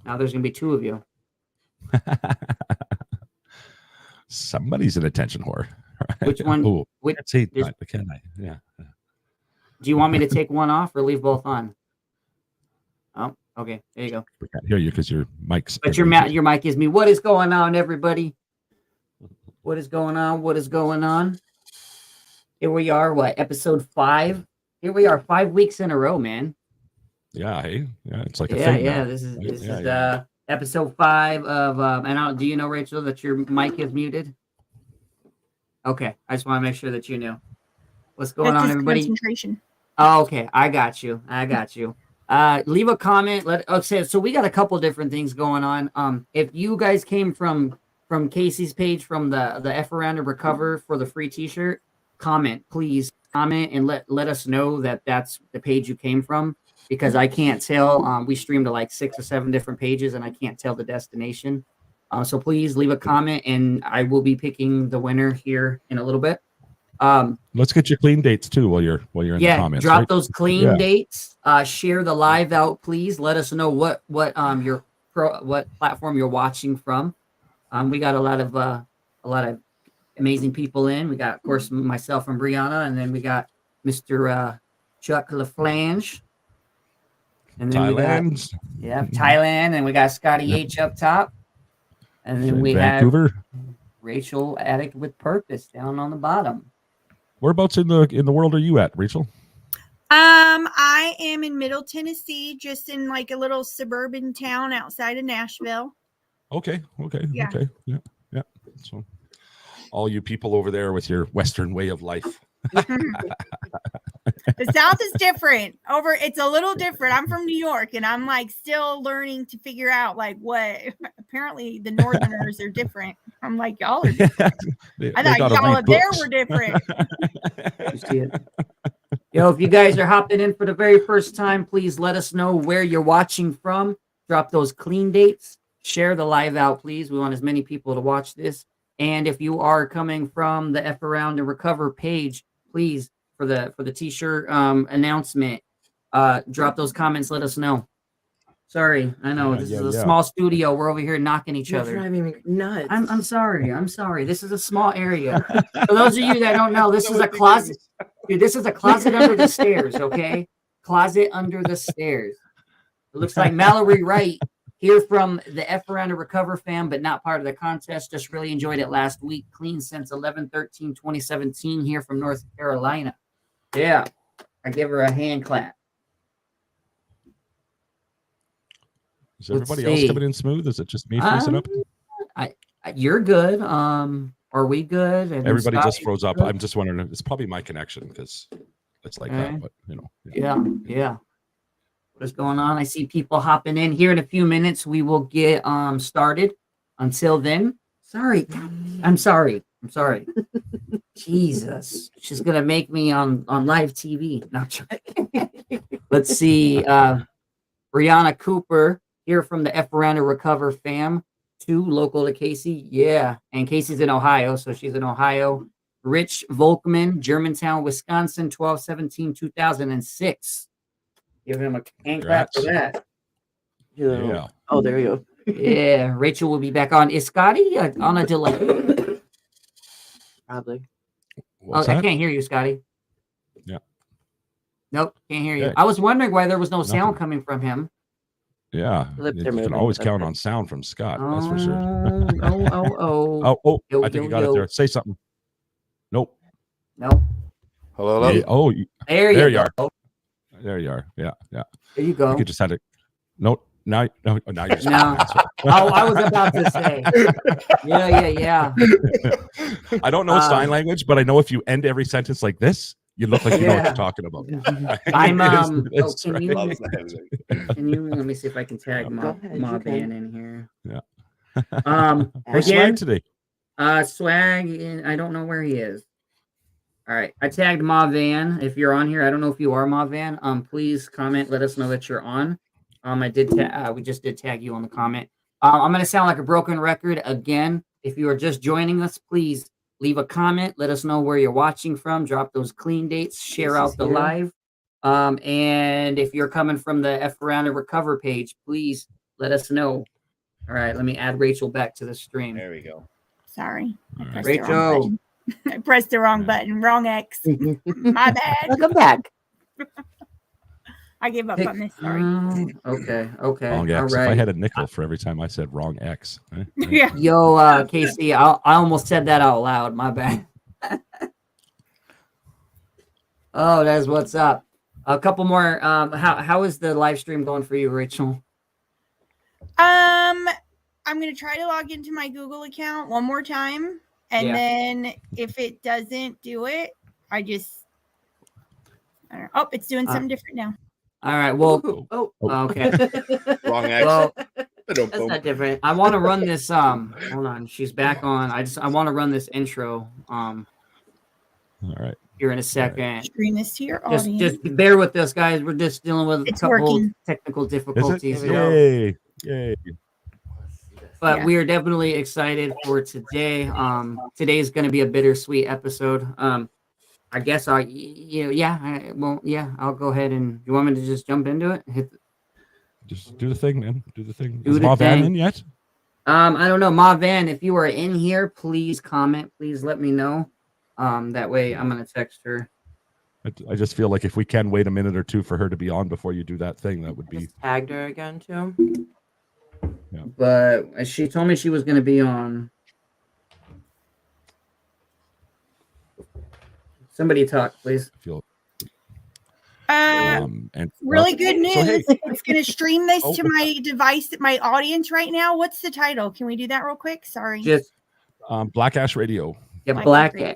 Now there's going to be two of you. Somebody's an attention whore. Right? Which one? Oh, which, can I? Yeah. Do you want me to take one off or leave both on? Oh, okay. There you go. We can't hear you because your mic's. But your mic is me. What is going on, everybody? What is going on? What is going on? Here we are. What, episode 5? Here we are, 5 weeks in a row, man. Yeah. Hey. Yeah. It's like a thing. Thing Yeah. now. This is episode 5 of. And do you know, Rachel, that your mic is muted? Okay. I just want to make sure that you know. What's going on, everybody? Concentration. Oh, okay. I got you. Leave a comment. So we got a couple different things going on. If you guys came from Casey's page from the F Around and Recover for the free t-shirt, please comment and let us know that that's the page you came from, because I can't tell. We streamed to like 6 or 7 different pages and I can't tell the destination. So please leave a comment and I will be picking the winner here in a little bit. Let's get your clean dates too while you're in the comments. Drop right? those clean dates. Share the live out, please. Let us know what platform you're watching from. We got a lot of amazing people in. We got, of course, myself and Brianna, and then we got Mr. Chuck LaFlange. And then Thailand. Thailand, and we got Scotty H up top. And then we Vancouver. have Rachael, Addict with Purpose, down on the bottom. Whereabouts in the world are you at, Rachel? I am in Middle Tennessee, just in like a little suburban town outside of Nashville. Okay. Yeah. Okay. Yeah. So all you people over there with your Western way of life. The South is different. It's a little different. I'm from New York and I'm like still learning to figure out like what apparently the Northerners are different. I'm like, y'all are different. I thought y'all up there were different. You see it? Yo, if you guys are hopping in for the very first time, please let us know where you're watching from. Drop those clean dates. Share the live out, please. We want as many people to watch this. And if you are coming from the F Around and Recover page, please, for the t-shirt announcement, drop those comments. Let us know. Sorry, I know this is a small studio. We're over here knocking each other. Driving me nuts. I'm sorry. This is a small area. For those of you that don't know, this is a closet. Dude, this is a closet under the stairs. Okay, closet under the stairs. It looks like Mallory Wright here from the F Around and Recover fam, but not part of the contest. Just really enjoyed it last week. Clean since 11/13/2017 here from North Carolina. Yeah, I give her a hand clap. Is everybody else coming in smooth? Is it just me freezing up? You're good. Are we good? And everybody just froze up. I'm just wondering. It's probably my connection because it's like that. But Yeah. What is going on? I see people hopping in here in a few minutes. We will get started. Until then, I'm sorry. Jesus, she's gonna make me on live TV. Let's see. Brianna Cooper here from the F Around and Recover fam, 2 local to Casey. Yeah, and Casey's in Ohio, so she's in Ohio. Rich Volkman, Germantown, Wisconsin, 12/17/2006. Give him a hand clap for that. Yeah. Oh, there you go. Yeah, Rachel will be back on. Is Scotty on a delay? Probably. I can't hear you, Scotty. Yeah. Nope, can't hear you. I was wondering why there was no sound coming from him. Yeah, you can always count on sound from Scott. That's for sure. I think you got it there. Say something. Nope. Hello. Hey, there you are. There you are. Yeah. There you go. You could just had it. No. Now you just. No. I was about to say. Yeah. I don't know sign language, but I know if you end every sentence like this, you look like you know what you're talking about. I'm can you let me see if I can tag Mob Van in here. Yeah. Where's Swag today? Swag, I don't know where he is. All right, I tagged Ma Van. If you're on here, I don't know if you are Ma Van. Please comment. Let us know that you're on. I did. We just did tag you on the comment. I'm gonna sound like a broken record again. If you are just joining us, please leave a comment. Let us know where you're watching from. Drop those clean dates. Share out the live. And if you're coming from the F Around and Recover page, please let us know. All right, let me add Rachel back to the stream. There we go. Sorry. Rachel. I pressed the wrong button. Wrong X. My bad. Welcome back. I gave up on this. Sorry. Okay. Wrong All X. right. If I had a nickel for every time I said wrong X. Yeah. Yo, Casey, I almost said that out loud. My bad. Oh, that's what's up. A couple more. How is the live stream going for you, Rachel? I'm gonna try to log into my Google account one more time, and then if it doesn't do it, I don't know. Oh, it's doing something different now. All right. Well. Okay. Wrong X. Well, That's not different. I want to run this. Hold on. She's back on. I want to run this intro. All right. Here in a second. Screen this to your audience. Just bear with us, guys. We're just dealing with a couple technical difficulties. Yay. But we are definitely excited for today. Today's going to be a bittersweet episode. I guess I'll go ahead and you want me to just jump into it? Just do the thing, man. Do the thing. Do Is the Ma Van thing. in yet? I don't know. Ma Van, if you are in here, please comment. Please let me know. That way I'm going to text her. I just feel like if we can wait a minute or two for her to be on before you do that thing, that would be. Just tagged her again too. Yeah. But she told me she was going to be on. Somebody talk, please. And really good news. So, hey. It's going to stream this to my device, my audience right now. What's the title? Can we do that real quick? Sorry. Just BlakAsh Radio. Yeah, BlakAsh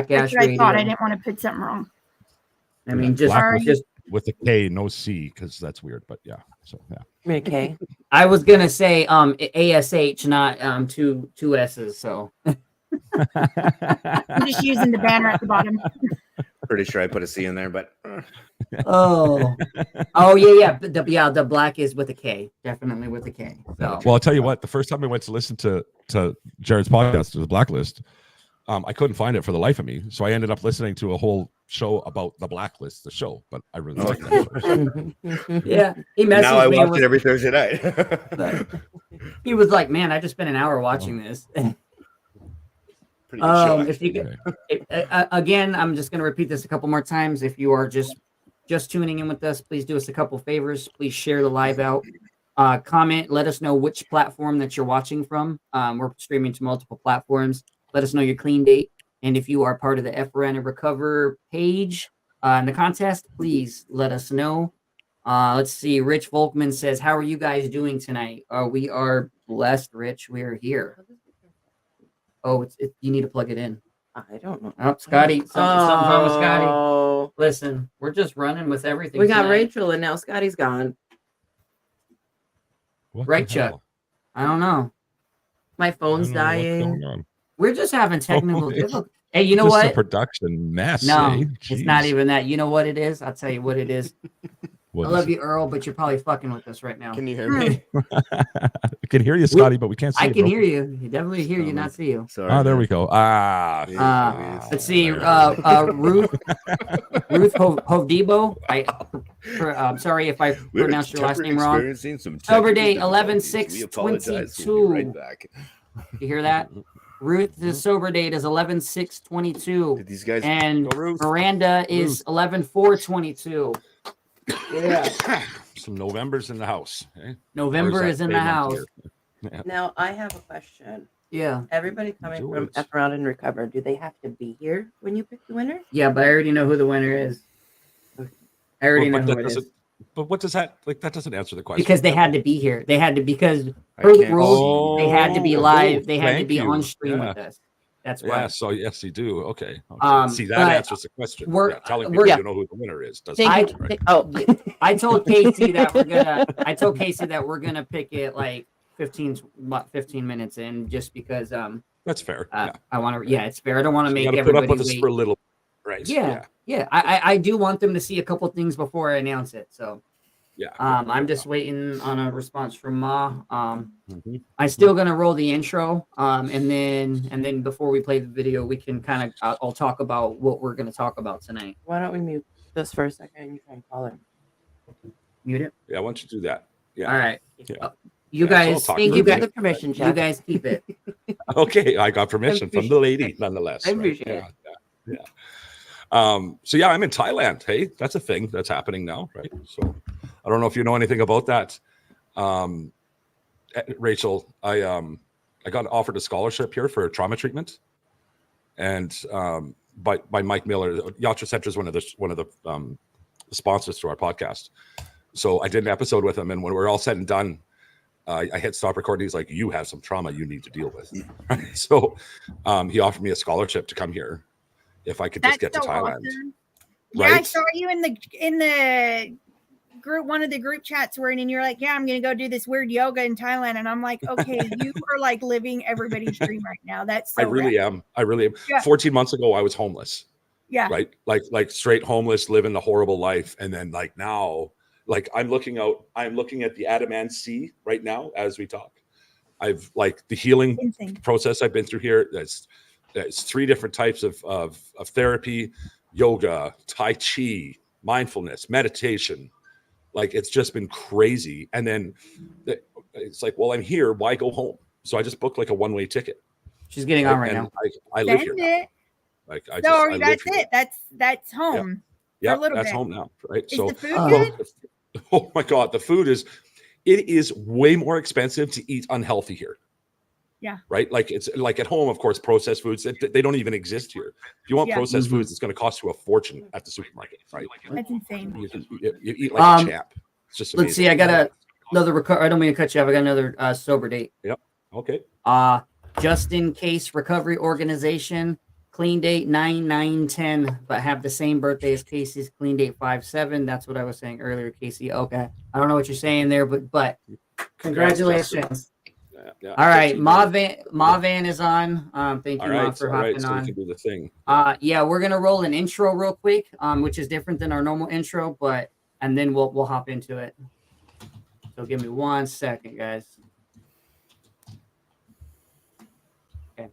That's what Radio. I thought. I didn't want to put something wrong. I mean, just with a K, no C, because that's weird. But yeah, so yeah. Okay. I was gonna say ASH, not two S's. So I'm just using the banner at the bottom. Pretty sure I put a C in there, but oh yeah. The black is with a K, definitely with a K. So. Well, I'll tell you what. The first time I went to listen to Jared's podcast, to the Blacklist, I couldn't find it for the life of me, so I ended up listening to a whole show about the Blacklist, the show. But I really like that. Yeah, he messaged now I me. watch it every Thursday night. He was like, "Man, I just spent an hour watching this." Pretty good show. If you could, again, I'm just going to repeat this a couple more times. If you are just tuning in with us, please do us a couple favors. Please share the live out. Comment. Let us know which platform that you're watching from. We're streaming to multiple platforms. Let us know your clean date. And if you are part of the FRN and Recover page in the contest, please let us know. Let's see. Rich Volkman says, "How are you guys doing tonight?" We are blessed, Rich. We are here. Oh, you need to plug it in. I don't know. Oh, Scotty. Something's wrong with Scotty. Listen, we're just running with everything. We got tonight. Rachel, and now Scotty's gone. Right, Chuck? I don't know. My phone's dying. We're just having technical difficulties. Hey, you know just what? a production mess. No, eh? it's not even that. You know what it is? I'll tell you what it is. What I love you, Earl, but you're probably fucking with us right now. Can you hear me? I can hear you, Scotty, but we can't see I you. can hear you. You definitely hear you, not see you. Sorry. Oh, there we go. Let's see. Ruth Hovdebo. I'm sorry if I pronounced your last name wrong. Sober Day 11/6/22. Right back. You hear that? Ruth's sober date is 11/6/22. These guys and Miranda is 11/4/22. Yeah. Some November's in the house. Eh? November is in the house. Yeah. Now I have a question. Yeah. Everybody coming from F Around and Recover, do they have to be here when you pick the winner? Yeah, but I already know who the winner is. I already know who it is. But what does that like? That doesn't answer the question. Because they had to be here. They had to because per the rules, they had to be live. They had to be on stream with us. That's why. Yeah, so yes, you do. Okay. See, that answers the question. Telling people you know who the winner is. I told Casey that we're gonna pick it like 15 minutes in, just because that's fair. I want to. Yeah, it's fair. I don't want to make everybody put up with wait. us for a little. Right. Yeah. I do want them to see a couple things before I announce it. So. Yeah. I'm just waiting on a response from Ma. I'm still gonna roll the intro. And then before we play the video, we can kind of I'll talk about what we're gonna talk about tonight. Why don't we mute this for a second and you try and call her? Mute it. Yeah, why don't you do that? Yeah. All right. Yeah. You Yeah, so I'll guys, talk Thank to you her. for the permission, you Chuck. guys keep it. Okay, I got permission from the lady, nonetheless. I right? appreciate it. Yeah. So yeah, I'm in Thailand. Hey, that's a thing that's happening now, right? So I don't know if you know anything about that. Rachel, I got offered a scholarship here for trauma treatment, and by Mike Miller. Yatra Center is one of the sponsors to our podcast. So I did an episode with him, and when we're all said and done, I hit stop recording. He's like, "You have some trauma you need to deal with." Right? So he offered me a scholarship to come here if I could just get to Thailand. Awesome. Yeah, I Right? saw you in the group, one of the group chats we're in, and you're like, "Yeah, I'm gonna go do this weird yoga in Thailand," and I'm like, "Okay, you are like living everybody's dream right now." That's so I really rad. am. I really am. Yeah. 14 months ago, I was homeless. Yeah, Right? Like straight homeless, living the horrible life, and then like now, like I'm looking at the Adamant Sea right now as we talk. I've like the healing insane. process I've been through here. That's 3 different types of therapy: yoga, tai chi, mindfulness, meditation. Like it's just been crazy. And then it's like, well, I'm here. Why go home? So I just booked like a one-way ticket. She's getting on right and now. I live here Send now. it. Like I So live that's here. it. That's home. Yeah, little that's bit. home now, right? Is So the food good? oh my god, the food is way more expensive to eat unhealthy here. Yeah. Right? Like it's like at home, of course, processed foods they don't even exist here. If you want Yeah. processed Mhm. foods, it's going to cost you a fortune at the supermarket, right? That's insane. You eat like a champ. It's just amazing. Let's see. I got another. I don't mean to cut you off. I got another sober date. Okay. Just in case recovery organization. Clean date 9/9/10, but have the same birthday as Casey's. Clean date 5/7. That's what I was saying earlier, Casey. Okay, I don't know what you're saying there, but congratulations. Yeah. All right, Ma Van is on. Thank you, All Ma, right. for All right. hopping So we on. can do the thing. Yeah, we're gonna roll an intro real quick, which is different than our normal intro, and then we'll hop into it. So give me 1 second, guys. Okay.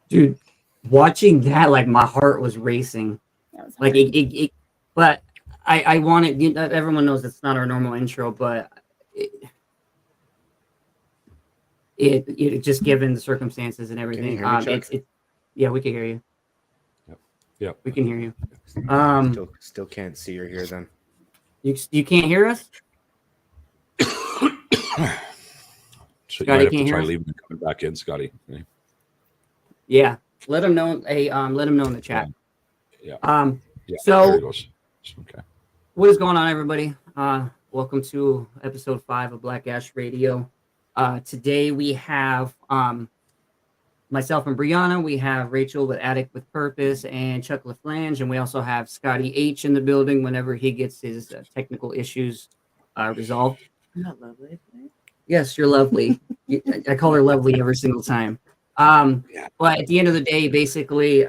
Dude, watching that, like my heart was racing. That was Like hard. but I wanted. Everyone knows it's not our normal intro, but it just given the circumstances and everything. hear me, Chuck? Yeah, we can hear you. Yeah. We can hear you. Still can't see or hear them. You can't hear us? So you Scotty, might have can to you try hear us? leaving and coming back in, Scotty. Yeah. Let them know. Let them know in the chat. Yeah. Yeah. So- there it goes. Okay. What is going on, everybody? Welcome to episode 5 of BlakAsh Radio. Today we have myself and Brianna. We have Rachael with Addict with Purpose and Chuck LaFlange, and we also have Scotty H in the building whenever he gets his technical issues resolved. I'm not lovely. Yes, you're lovely. I call her lovely every single time. But at the end of the day, basically,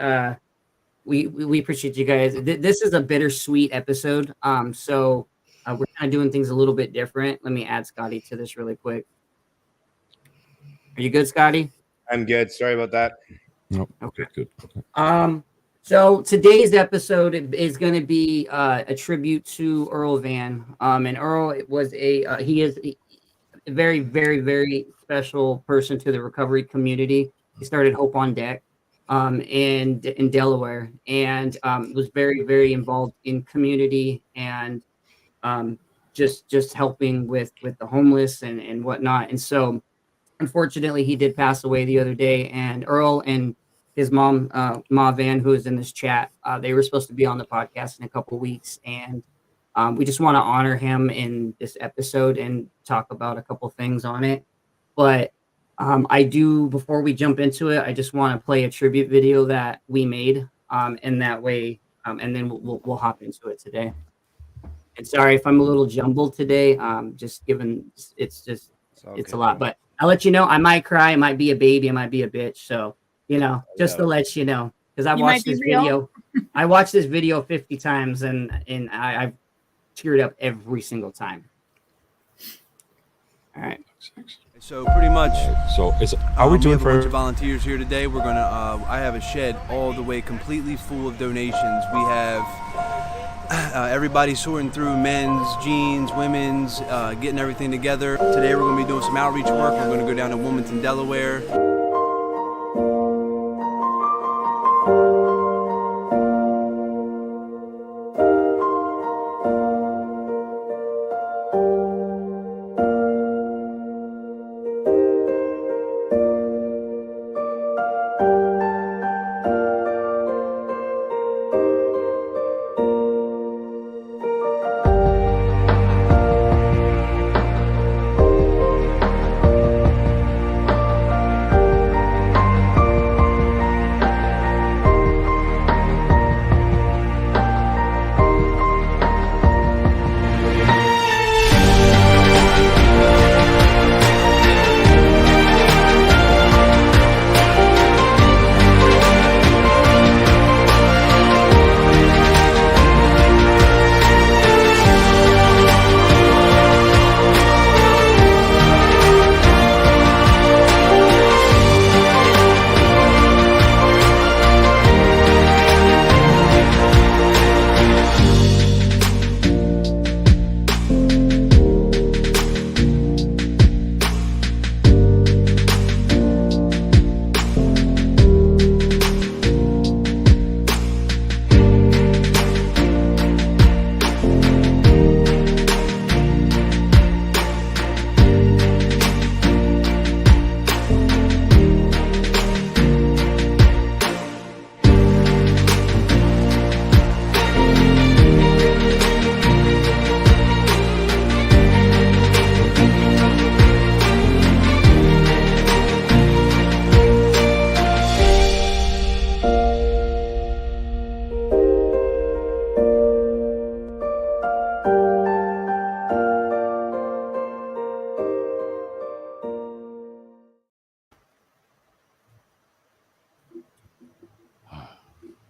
we appreciate you guys. This is a bittersweet episode. So we're kind of doing things a little bit different. Let me add Scotty to this really quick. Are you good, Scotty? I'm good. Sorry about that. Nope. Okay. Good. So today's episode is going to be a tribute to Earl Van. And Earl was he is a very, very, very special person to the recovery community. He started Hope on Deck in Delaware, and was very, very involved in community and just helping with the homeless and whatnot. And so unfortunately he did pass away the other day, and Earl and his mom, Ma Van, who is in this chat, they were supposed to be on the podcast in a couple weeks, and we just want to honor him in this episode and talk about a couple things on it. But before we jump into it, I just want to play a tribute video that we made, and that way, and then we'll hop into it today. And sorry if I'm a little jumbled today, just given it's a lot, but I'll let you know. I might cry, I might be a baby, I might be a bitch. So, just to let you know, because I watched this video. I watched this video 50 times, and I've teared up every single time. All right. So pretty much, So are we doing have a bunch for? of volunteers here today. We're gonna. I have a shed all the way completely full of donations. We have everybody sorting through men's, jeans, women's, getting everything together. Today we're gonna be doing some outreach work. We're gonna go down to Wilmington, Delaware.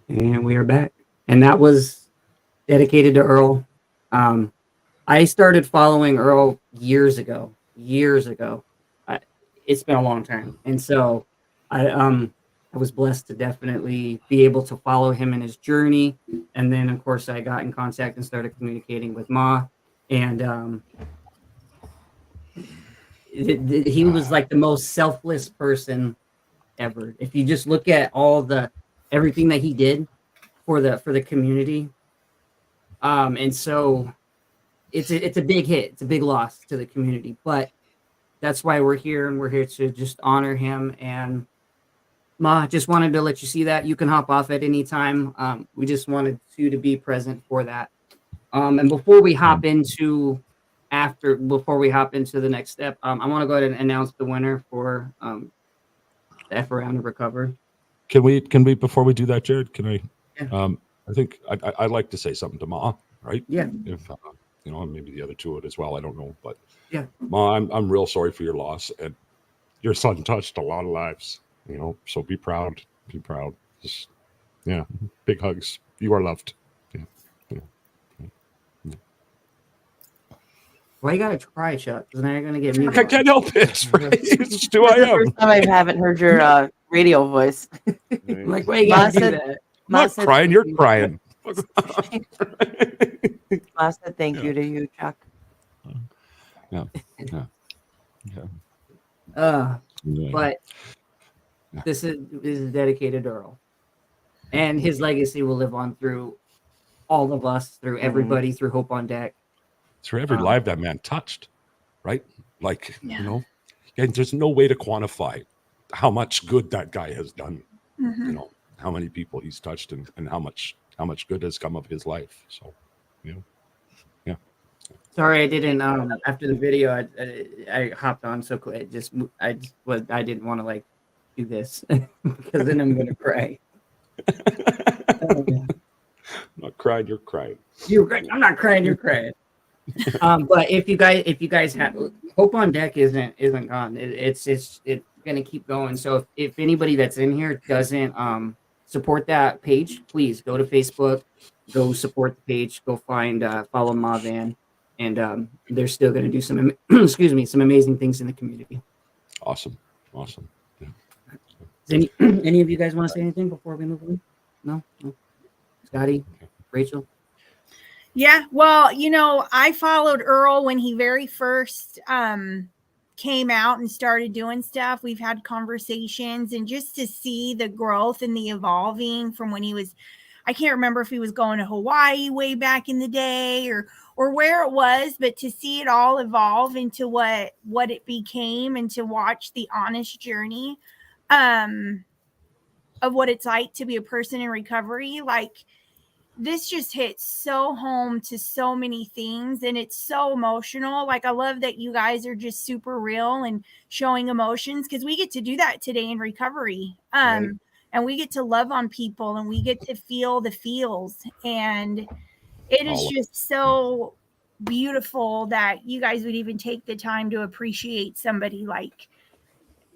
And we are back. And that was dedicated to Earl. I started following Earl years ago. It's been a long time. And so I was blessed to definitely be able to follow him in his journey. And then, of course, I got in contact and started communicating with Ma. And he was like the most selfless person ever. If you just look at everything that he did for the community. And so it's a big hit. It's a big loss to the community, but that's why we're here, and we're here to just honor him. And Ma, just wanted to let you see that. You can hop off at any time. We just wanted you to be present for that. And before we hop into the next step, I want to go ahead and announce the winner for the F Around and Recover. Can we before we do that, Jared? Can I? Yeah. I think I'd like to say something to Ma, right? Yeah. If maybe the other two would as well. I don't know, but yeah, Ma, I'm real sorry for your loss, and your son touched a lot of lives. So be proud. Be proud. Just, big hugs. You are loved. Yeah. Why you gotta try, Chuck? Because now you're gonna get me. I can't help it. Right? It's just who I am. First time I haven't heard your radio voice. Like, why you gotta do that? I'm not crying. You're crying. Ma said thank you to you, Chuck. Yeah. But this is dedicated to Earl, and his legacy will live on through all of us, through everybody, through Hope on Deck. Through every life that man touched, right? Like, and there's no way to quantify how much good that guy has done. How many people he's touched, and how much good has come of his life. So, yeah. Sorry, I didn't. After the video, I hopped on so quick. I didn't want to do this because then I'm gonna cry. I'm not crying. You're crying. I'm not crying. You're crying. But if you guys have Hope on Deck isn't gone. It's gonna keep going. So if anybody that's in here doesn't support that page, please go to Facebook, go support the page, go find follow Ma Van, and they're still gonna do some some amazing things in the community. Awesome. Yeah. Does any of you guys want to say anything before we move on? No? Scotty, Rachel. Yeah, well, I followed Earl when he very first came out and started doing stuff. We've had conversations, and just to see the growth and the evolving from when he was, I can't remember if he was going to Hawaii way back in the day or where it was, but to see it all evolve into what it became, and to watch the honest journey of what it's like to be a person in recovery, this just hits so home to so many things, and it's so emotional. I love that you guys are just super real and showing emotions, because we get to do that today in recovery. Right. And we get to love on people, and we get to feel the feels, and it is just so beautiful that you guys would even take the time to appreciate somebody.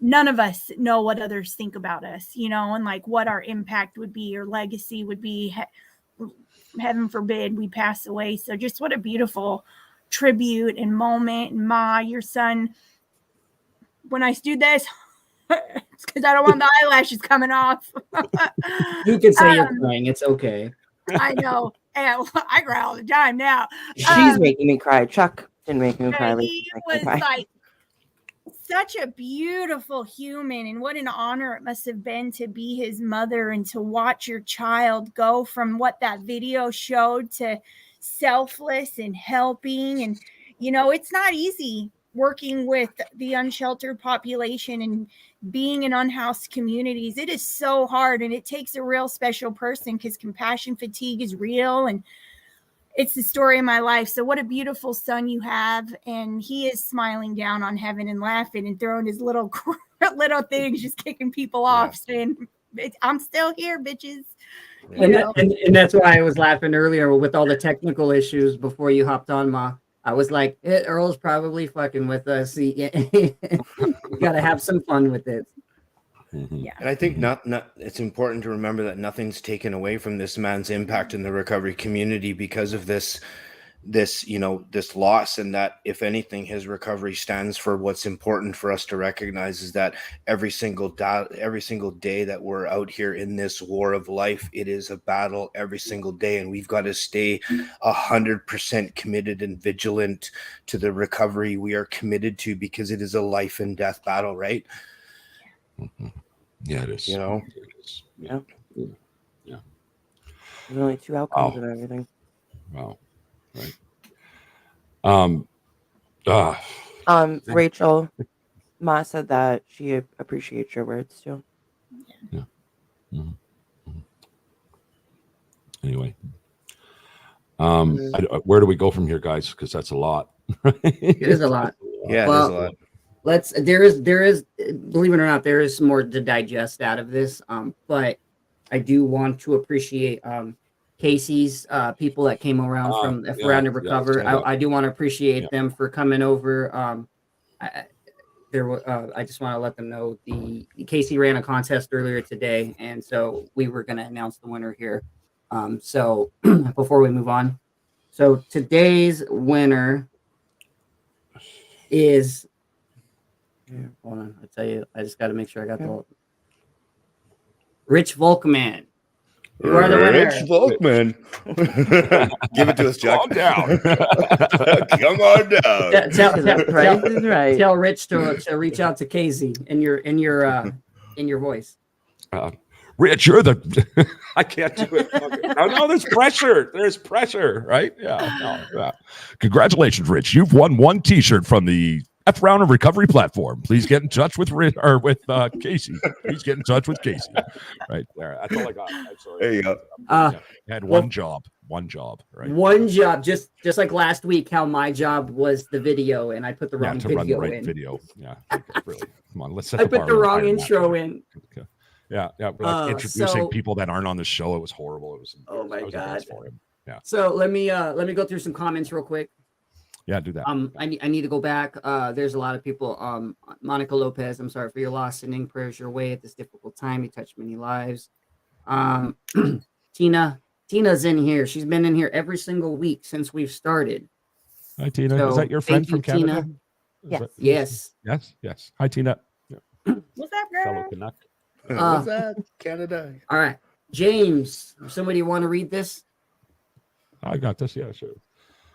None of us know what others think about us, and what our impact would be or legacy would be. Heaven forbid we pass away. So just what a beautiful tribute and moment. And Ma, your son, when I do this, it's because I don't want the eyelashes coming off. You can say you're crying. It's okay. I know. And I cry all the time now. She's making me cry. Chuck didn't make me cry. He was such a beautiful human, and what an honor it must have been to be his mother and to watch your child go from what that video showed to selfless and helping. And it's not easy working with the unsheltered population and being in unhoused communities. It is so hard, and it takes a real special person, because compassion fatigue is real, and it's the story of my life. So what a beautiful son you have. And he is smiling down on heaven and laughing and throwing his little things, just kicking people off, saying, I'm still here, bitches. And that's why I was laughing earlier with all the technical issues before you hopped on, Ma. I was like, Earl's probably fucking with us. You got to have some fun with it. Yeah. And I think not it's important to remember that nothing's taken away from this man's impact in the recovery community because of this loss, and that if anything, his recovery stands for what's important for us to recognize is that every single day that we're out here in this war of life, it is a battle every single day, and we've got to stay 100% committed and vigilant to the recovery we are committed to, because it is a life and death battle, right? Yeah, it is. It is. Yeah. There's only 2 outcomes and everything. Wow. Right. Rachel, Ma said that she appreciates your words too. Yeah. Anyway, where do we go from here, guys? Because that's a lot. It is a lot. Yeah, Well, there's a lot. There is believe it or not, there is more to digest out of this. But I do want to appreciate Casey's people that came around from F Around to Recover. I do want to appreciate them for coming over. I just want to let them know the Casey ran a contest earlier today, and so we were going to announce the winner here. So before we move on, so today's winner is. Hold on, I tell you, I just got to make sure I got the Rich Volkman. You are the winner. Rich Volkman. Give it to us, Chuck. Calm down. Come on down. Price is right. Tell Rich to reach out to Casey in your voice. Rich, you're the. I can't do it. No, there's pressure. There's pressure, right? Yeah. Congratulations, Rich. You've won one T-shirt from the F Round of Recovery platform. Please get in touch with Casey. Please get in touch with Casey. Right there. That's all I got. I'm sorry. There you go. I had one job. Right. One job. Just like last week, how my job was the video, and I put the wrong video run the right in. video. Yeah. Really. Come on. Let's set I put the wrong intro in. Okay. Yeah. We're like introducing people that aren't on the show. It was horrible. It was. Oh my God. For him. Yeah. So let me go through some comments real quick. Yeah, do that. I need to go back. There's a lot of people. Monica Lopez, I'm sorry for your loss. Sending prayers your way at this difficult time. You touched many lives. Tina's in here. She's been in here every single week since we've started. Hi, Tina. So, is that your friend from Canada? Tina. Yes. Yes. Hi, Tina. Yeah. What's up, girl? Fellow Canuck. What's that? Canada. All right, James. Somebody want to read this? I got this. Yeah, sure.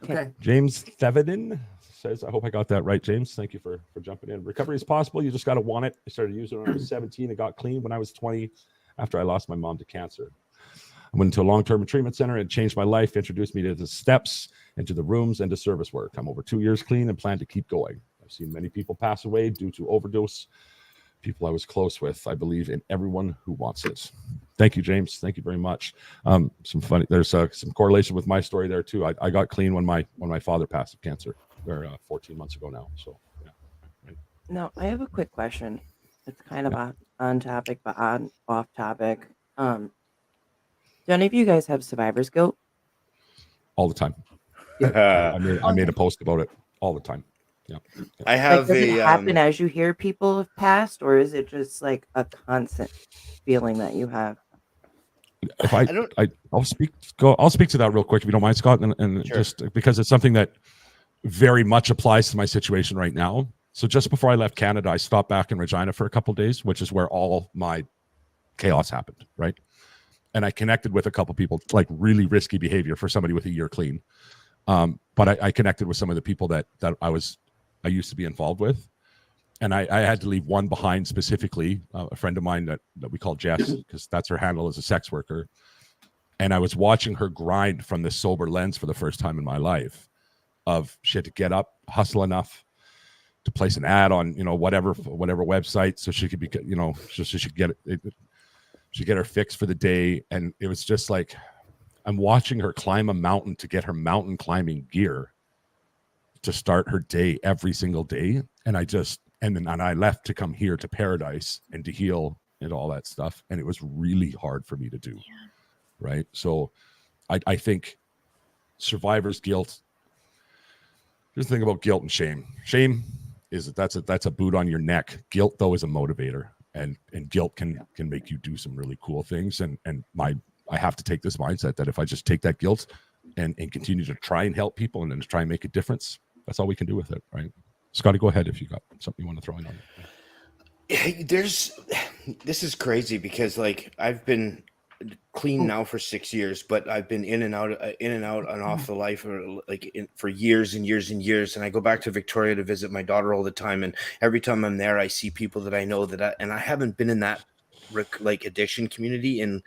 Okay. James Thevedin says, I hope I got that right, James. Thank you for jumping in. Recovery is possible. You just got to want it. I started using it when I was 17. It got clean when I was 20 after I lost my mom to cancer. I went into a long-term treatment center and changed my life, introduced me to the steps, into the rooms, and to service work. I'm over 2 years clean and plan to keep going. I've seen many people pass away due to overdose. People I was close with. I believe in everyone who wants it. Thank you, James. Thank you very much. There's some correlation with my story there too. I got clean when my father passed of cancer, 14 months ago now. So yeah. Right. Now I have a quick question. It's kind of on topic, but off topic. Do any of you guys have survivor's guilt? All the time. I made a post about it all the time. Yeah. I have does it happen as you hear people have passed, or is it just like a constant feeling that you have? If I'll speak to that real quick if you don't mind, Scott, and sure. Just because it's something that very much applies to my situation right now. So just before I left Canada, I stopped back in Regina for a couple of days, which is where all my chaos happened, right? And I connected with a couple of people, like really risky behavior for somebody with a year clean. But I connected with some of the people that I used to be involved with. And I had to leave one behind specifically, a friend of mine that we call Jess, because that's her handle as a sex worker. And I was watching her grind from this sober lens for the first time in my life of she had to get up, hustle enough to place an ad on, whatever website. So she could be, so she should get it. She get her fix for the day. And it was just like, I'm watching her climb a mountain to get her mountain climbing gear to start her day every single day. And I left to come here to Paradise and to heal and all that stuff. And it was really hard for me to do. Yeah. Right. So I think survivor's guilt. Here's the thing about guilt and shame. Shame is that's a boot on your neck. Guilt, though, is a motivator. And guilt can make you do some really cool things. And I have to take this mindset that if I just take that guilt and continue to try and help people and then try and make a difference, that's all we can do with it, right? Scotty, go ahead if you got something you want to throw in on it. This is crazy because I've been clean now for 6 years, but I've been in and out and off the life for years and years and years. And I go back to Victoria to visit my daughter all the time. And every time I'm there, I see people that I know and I haven't been in that addiction community in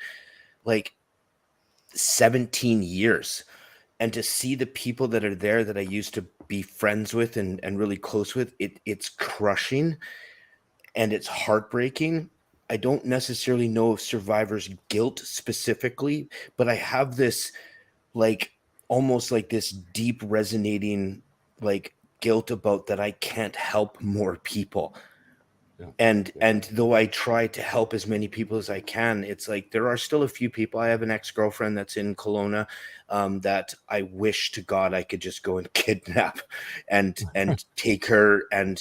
17 years. And to see the people that are there that I used to be friends with and really close with, it's crushing and it's heartbreaking. I don't necessarily know of survivor's guilt specifically, but I have this like almost like this deep resonating like guilt about that I can't help more people. And though I try to help as many people as I can, it's like there are still a few people. I have an ex-girlfriend that's in Kelowna that I wish to God I could just go and kidnap and take her and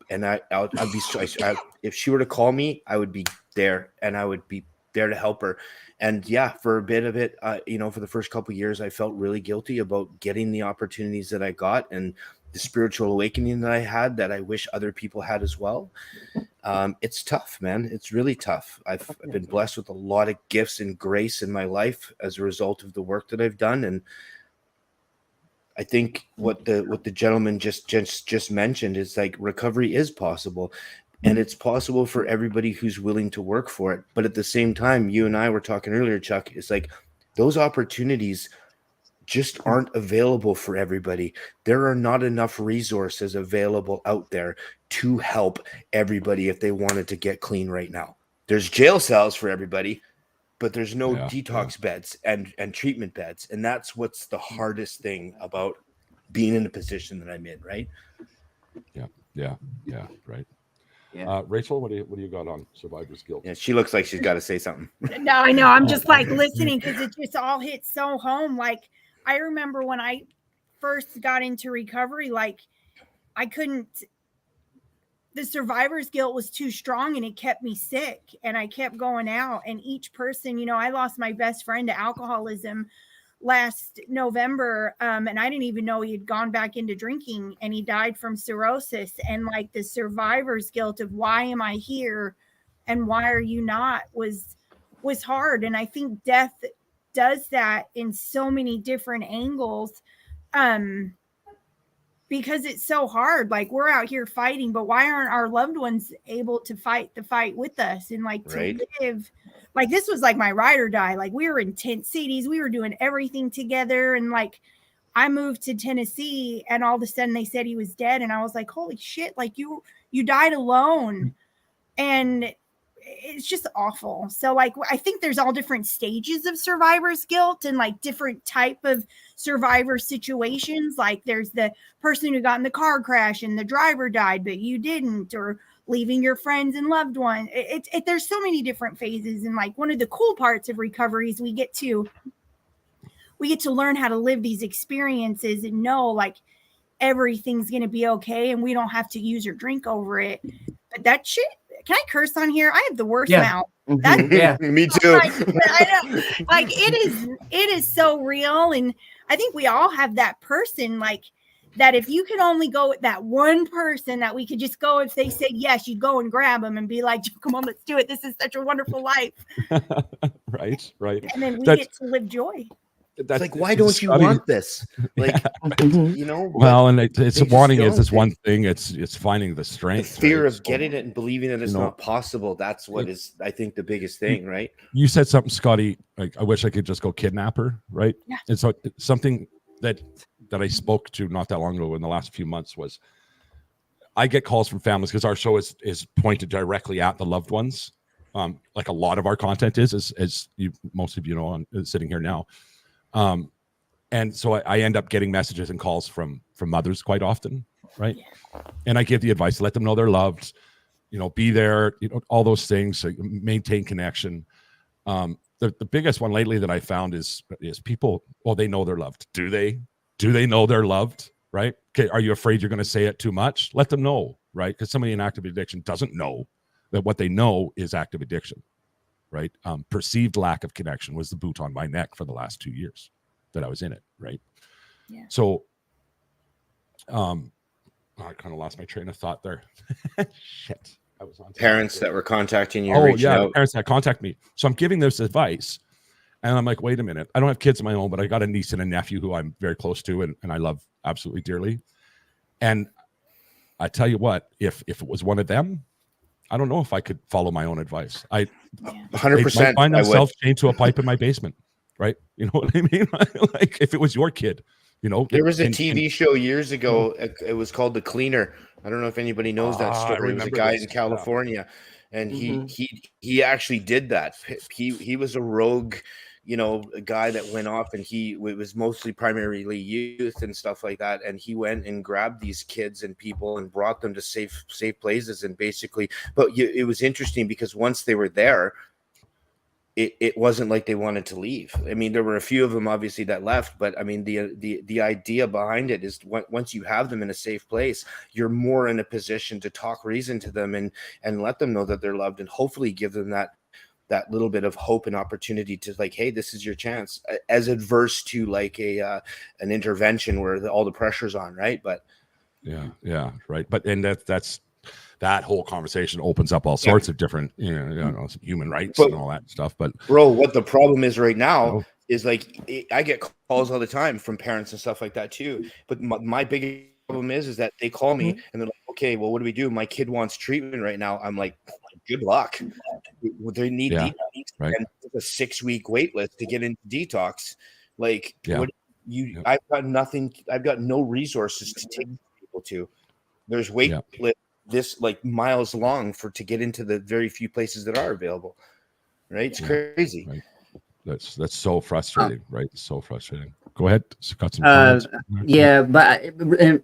I'd be so, if she were to call me, I would be there and I would be there to help her. And yeah, for a bit of it, for the first couple of years, I felt really guilty about getting the opportunities that I got and the spiritual awakening that I had that I wish other people had as well. It's tough, man. It's really tough. I've been blessed with a lot of gifts and grace in my life as a result of the work that I've done. And I think what the gentleman just mentioned is like recovery is possible. And it's possible for everybody who's willing to work for it. But at the same time, you and I were talking earlier, Chuck, it's like those opportunities just aren't available for everybody. There are not enough resources available out there to help everybody if they wanted to get clean right now. There's jail cells for everybody, but there's no detox beds and treatment beds. And that's what's the hardest thing about being in the position that I'm in, right? Yeah, right. Yeah. Rachel, what do you got on survivor's guilt? Yeah, she looks like she's got to say something. No, I know. I'm just like listening because it just all hits so home. Like I remember when I first got into recovery, like I couldn't, the survivor's guilt was too strong and it kept me sick and I kept going out. And each person, I lost my best friend to alcoholism last November. And I didn't even know he had gone back into drinking and he died from cirrhosis. And like the survivor's guilt of why am I here and why are you not was hard. And I think death does that in so many different angles because it's so hard. Like we're out here fighting, but why aren't our loved ones able to fight the fight with us and like to live? Like this was like my ride or die. Like we were in tent cities. We were doing everything together. And like I moved to Tennessee and all of a sudden they said he was dead. And I was like, holy shit, like you died alone. And it's just awful. So like, I think there's all different stages of survivor's guilt and like different type of survivor situations. Like there's the person who got in the car crash and the driver died, but you didn't, or leaving your friends and loved ones. There's so many different phases. And like one of the cool parts of recovery is we get to learn how to live these experiences and know like everything's going to be okay. And we don't have to use or drink over it. But that shit, can I curse on here? I have the worst mouth. Yeah, me too. I know. Like it is so real. And I think we all have that person like that. If you could only go with that one person that we could just go, if they said yes, you'd go and grab them and be like, come on, let's do it. This is such a wonderful life. Right. And then we get to live joy. That's like, why don't you want this? Like, well, and it's wanting is this one thing. It's finding the strength. The fear of getting it and believing that it's not possible. That's what is, I think, the biggest thing, right? You said something, Scotty. Like, I wish I could just go kidnap her, right? Yeah. And so something that I spoke to not that long ago in the last few months was, I get calls from families because our show is pointed directly at the loved ones. Like a lot of our content is, as you, most of you know, I'm sitting here now. And so I end up getting messages and calls from mothers quite often, right? Yeah. And I give the advice, let them know they're loved, be there, all those things, so maintain connection. The biggest one lately that I found is people, well, they know they're loved. Do they know they're loved, right? Okay, are you afraid you're going to say it too much? Let them know, right? Because somebody in active addiction doesn't know that what they know is active addiction. Right. Perceived lack of connection was the boot on my neck for the last 2 years that I was in it. Right. Yeah. So, I kind of lost my train of thought there. Shit. I was on parents that were contacting you. Oh yeah. Parents that contact me. So I'm giving this advice and I'm like, wait a minute. I don't have kids of my own, but I got a niece and a nephew who I'm very close to and I love absolutely dearly. And I tell you what, if it was one of them, I don't know if I could follow my own advice. 100%. Find themselves chained to a pipe in my basement. right? You know what I mean? Like if it was your kid, you know. There was a TV show years ago. It was called The Cleaner. I don't know if anybody knows that story. It was a guy in California, and he actually did that. He was a rogue, you know, a guy that went off, and it was mostly primarily youth and stuff like that. And he went and grabbed these kids and people and brought them to safe places. And basically, it was interesting because once they were there, it wasn't like they wanted to leave. I mean, there were a few of them obviously that left, but I mean, the idea behind it is once you have them in a safe place, you're more in a position to talk reason to them and let them know that they're loved, and hopefully give them that little bit of hope and opportunity to like, hey, this is your chance, as adverse to like an intervention where all the pressure's on, right? But yeah, right. But and that's that whole conversation opens up all sorts of different, you know, some human rights and all that stuff. But bro, what the problem is right now is like, I get calls all the time from parents and stuff like that too. But my biggest problem is that they call me and they're like, okay, well, what do we do? My kid wants treatment right now. I'm like, good luck. They need detox, right? And it's a 6-week wait list to get into detox. Like, I've got nothing. I've got no resources to take people to. There's wait list this like miles long to get into the very few places that are available, right? It's crazy. Right. That's so frustrating, right? So frustrating. Go ahead. Got some comments. Yeah, but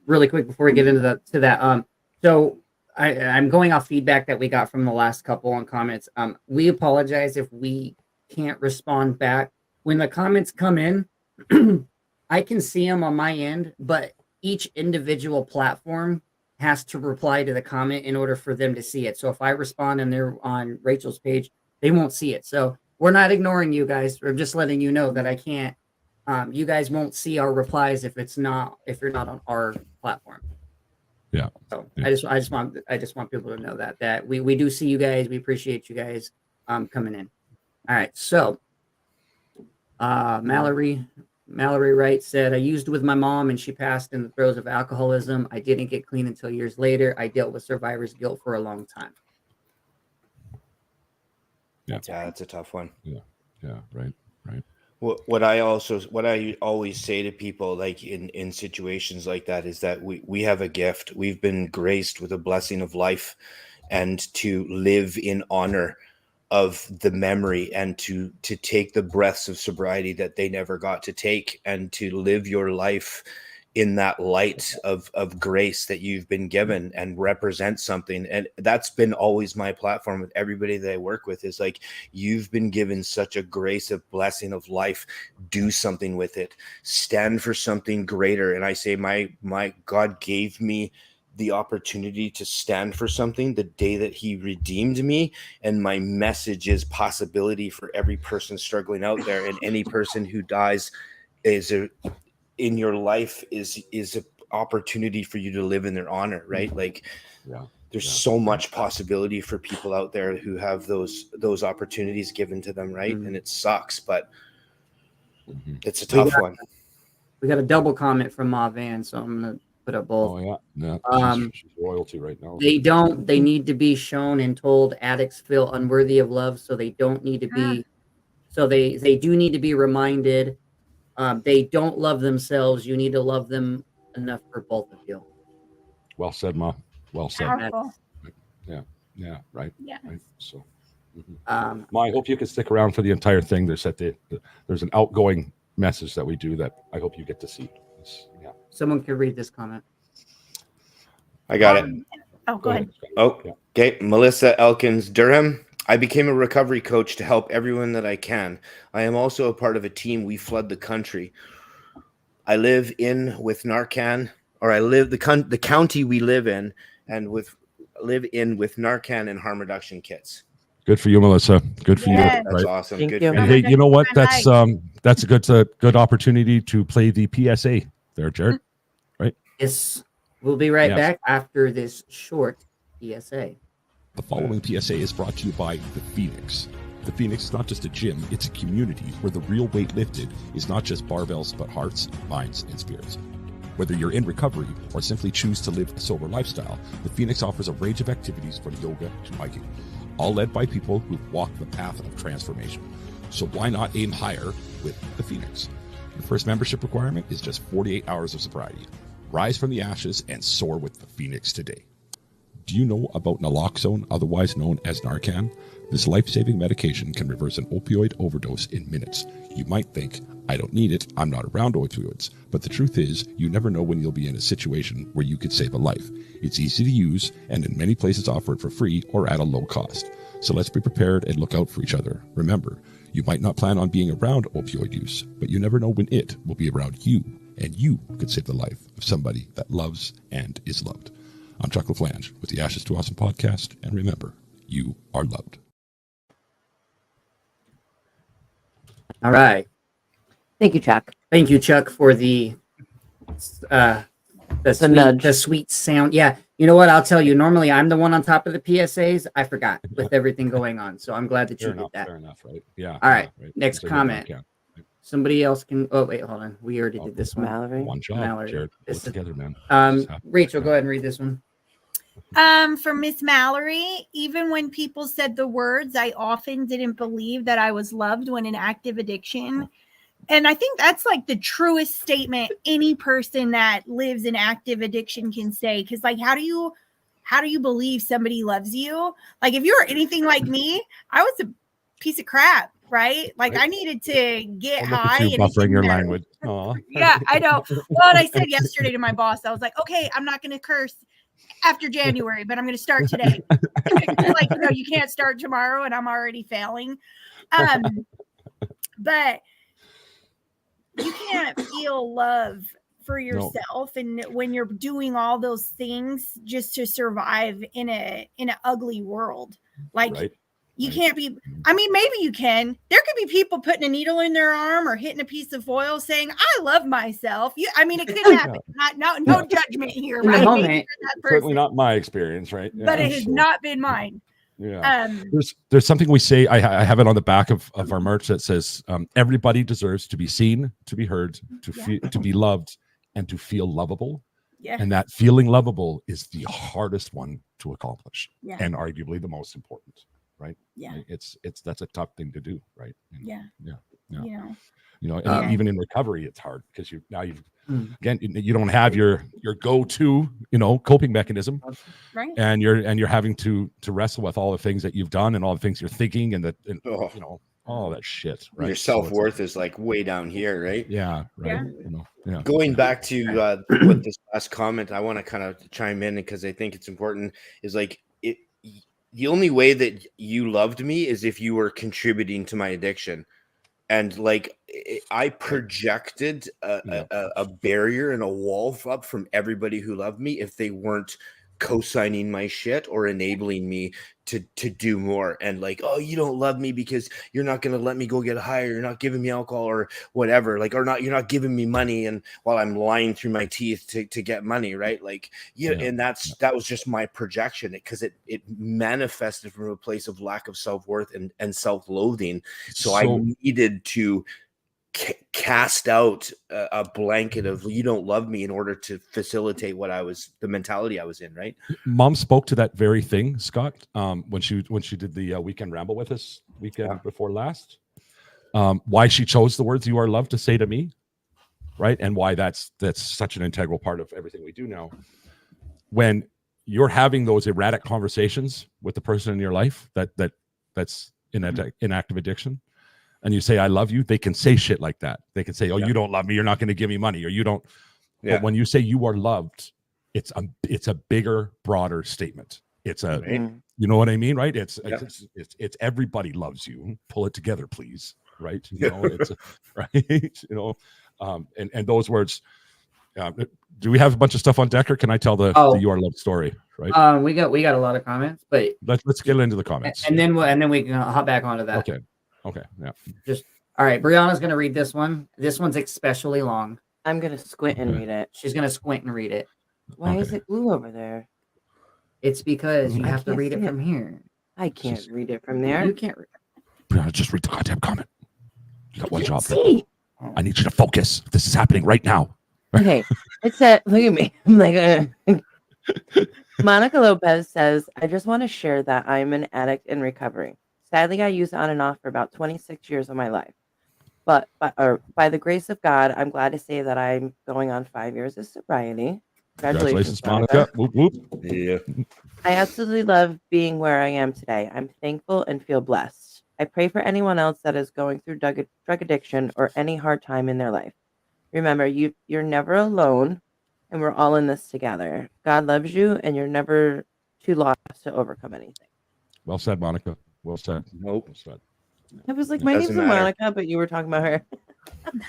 really quick before we get into that, so I'm going off feedback that we got from the last couple on comments. We apologize if we can't respond back when the comments come in. I can see them on my end, but each individual platform has to reply to the comment in order for them to see it. So if I respond and they're on Rachel's page, they won't see it. So we're not ignoring you guys. We're just letting you know that I can't. You guys won't see our replies if you're not on our platform. Yeah. So I just want people to know that we do see you guys. We appreciate you guys coming in. All right. So Mallory Wright said, I used with my mom and she passed in the throes of alcoholism. I didn't get clean until years later. I dealt with survivor's guilt for a long time. Yeah, that's a tough one. Yeah, right. What I always say to people, like in situations like that, is that we have a gift. We've been graced with a blessing of life, and to live in honor of the memory, and to take the breaths of sobriety that they never got to take, and to live your life in that light of grace that you've been given, and represent something. And that's been always my platform with everybody that I work with, is like, you've been given such a grace of blessing of life. Do something with it. Stand for something greater. And I say, my God gave me the opportunity to stand for something the day that he redeemed me. And my message is possibility for every person struggling out there. And any person who dies in your life is an opportunity for you to live in their honor, right? Like, there's so much possibility for people out there who have those opportunities given to them, right? And it sucks, but it's a tough one. We got a double comment from Ma Van, so I'm gonna put up both. Oh yeah, she's royalty right now. They need to be shown and told addicts feel unworthy of love, so they don't need to be. So they do need to be reminded. They don't love themselves. You need to love them enough for both of you. Well said, Ma. Well said. Powerful. Yeah, right. Yeah. Right. So, Ma, I hope you can stick around for the entire thing. There's an outgoing message that we do that I hope you get to see. Someone could read this comment. I got it. Oh, go ahead. Oh, okay. Melissa Elkins Durham. I became a recovery coach to help everyone that I can. I am also a part of a team. We flood the country. I live in with Narcan, or I live the county we live in, and with Narcan and harm reduction kits. Good for you, Melissa. Good for you. That's awesome. Thank Good you. for And you. hey, you know what? That's a good opportunity to play the PSA there, Jared. Right? Yes, we'll be right back after this short PSA. The following PSA is brought to you by The Phoenix. The Phoenix is not just a gym, it's a community where the real weight lifted is not just barbells, but hearts, minds, and spirits. Whether you're in recovery or simply choose to live a sober lifestyle, The Phoenix offers a range of activities from yoga to hiking, all led by people who've walked the path of transformation. So why not aim higher with the Phoenix? The first membership requirement is just 48 hours of sobriety. Rise from the ashes and soar with the Phoenix today. Do you know about naloxone, otherwise known as Narcan? This life-saving medication can reverse an opioid overdose in minutes. You might think, I don't need it, I'm not around opioids. But the truth is, you never know when you'll be in a situation where you could save a life. It's easy to use, and in many places offer it for free or at a low cost. So let's be prepared and look out for each other. Remember, you might not plan on being around opioid use, but you never know when it will be around you, and you could save the life of somebody that loves and is loved. I'm Chuck LaFlange with the Ashes to Awesome podcast, and remember, you are loved. All right. Thank you, Chuck. Thank you, Chuck, for the nudge. the sweet sound. Yeah. You know what? I'll tell you. Normally, I'm the one on top of the PSAs. I forgot with everything going on, so I'm glad that you did that. Fair enough, right? Yeah. All right. Yeah, right. Next So comment. yeah. Somebody else can. Oh wait, hold on. We already did this one. Mallory. One job, Mallory. Jared. Pull This it is- together, man. Rachel, go ahead and read this one. For Miss Mallory, even when people said the words, I often didn't believe that I was loved when in active addiction. And I think that's like the truest statement any person that lives in active addiction can say. Because like, how do you believe somebody loves you? Like, if you're anything like me, I was a piece of crap, right? Like, I needed to get high. You're and it buffering didn't your matter. language. Aw. Yeah, I know. Well, and I said yesterday to my boss, I was like, okay, I'm not going to curse after January, but I'm going to start today. Like, you can't start tomorrow, and I'm already failing. But you can't feel love for yourself, and when you're doing all those things just to survive in an ugly world, like. Right. You can't be, I mean, maybe you can. There could be people putting a needle in their arm or hitting a piece of foil saying, I love myself. I mean, it could happen. No judgment here, In the right? moment, Maybe you're that Certainly person, not my experience, right? but it has not been mine. Yeah. There's something we say. I have it on the back of our merch that says everybody deserves to be seen, to be heard, to be loved, and to feel lovable. Yeah. And that feeling lovable is the hardest one to accomplish, Yeah. and arguably the most important. Right. Yeah. Like, that's a tough thing to do. Right. And, Yeah. Yeah. You know, And even in recovery, it's hard because again, you don't have your go-to, coping mechanism, right. and you're having to wrestle with all the things that you've done and all the things you're thinking and all that shit. Right. Your self-worth is like way down here, right? Yeah. Right. Yeah. Going back to what this last comment, I want to kind of chime in because I think it's important. Is like the only way that you loved me is if you were contributing to my addiction. And like I projected a barrier and a wall up from everybody who loved me if they weren't co-signing my shit or enabling me to do more. And like, oh, you don't love me because you're not going to let me go get high, or you're not giving me alcohol or whatever, like, or not, you're not giving me money, and while I'm lying through my teeth to get money, right? Like, and that was just my projection, because it manifested from a place of lack of self-worth and self-loathing. So I needed to cast out a blanket of you don't love me in order to facilitate the mentality I was in. Right. Mom spoke to that very thing, Scott, when she did the weekend ramble with us before last, why she chose the words "you are loved" to say to me. Right. And why that's such an integral part of everything we do now. When you're having those erratic conversations with the person in your life that's in active addiction, and you say, I love you, they can say shit like that. They can say, oh, you don't love me, you're not going to give me money, or you don't. Yeah. But when you say you are loved, it's a bigger, broader statement. It's you know what I mean? Right. It's everybody loves you. Pull it together, please. Right. It's right. And those words, do we have a bunch of stuff on deck, or can I tell the you are loved story? Right. We got a lot of comments, but let's get into the comments. And then we can hop back onto that. Okay. Yeah. Just all right. Brianna's gonna read this one. This one's especially long. I'm gonna squint and read it. She's gonna squint and read it. Why is it blue over there? It's because you have to read it from here. I can't read it from there. You can't read it. Brianna, just read the goddamn comment. You got one job. See. I need you to focus. This is happening right now. Okay. It said, look at me. I'm like, Monica Lopez says, I just want to share that I'm an addict in recovery. Sadly, I used on and off for about 26 years of my life. But by the grace of God, I'm glad to say that I'm going on 5 years of sobriety. Congratulations, Monica. Whoop, whoop. Yeah. I absolutely love being where I am today. I'm thankful and feel blessed. I pray for anyone else that is going through drug addiction or any hard time in their life. Remember, you're never alone, and we're all in this together. God loves you, and you're never too lost to overcome anything. Well said, Monica. Well said. Nope. Well said. I was like, It my doesn't name's matter. Monica, but you were talking about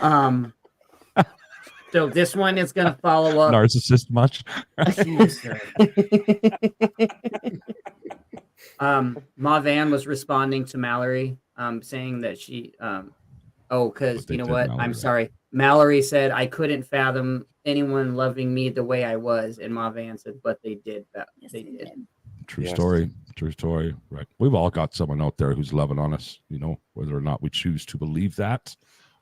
her. So this one is gonna follow up. Narcissist much? Yes, sir. Ma Van was responding to Mallory, saying that she, because they you know did, what? Mallory. I'm sorry. Mallory said I couldn't fathom anyone loving me the way I was, and Ma Van said, but they did. Yes, They they did. did. True Yes. story. True story. Right. We've all got someone out there who's loving on us, whether or not we choose to believe that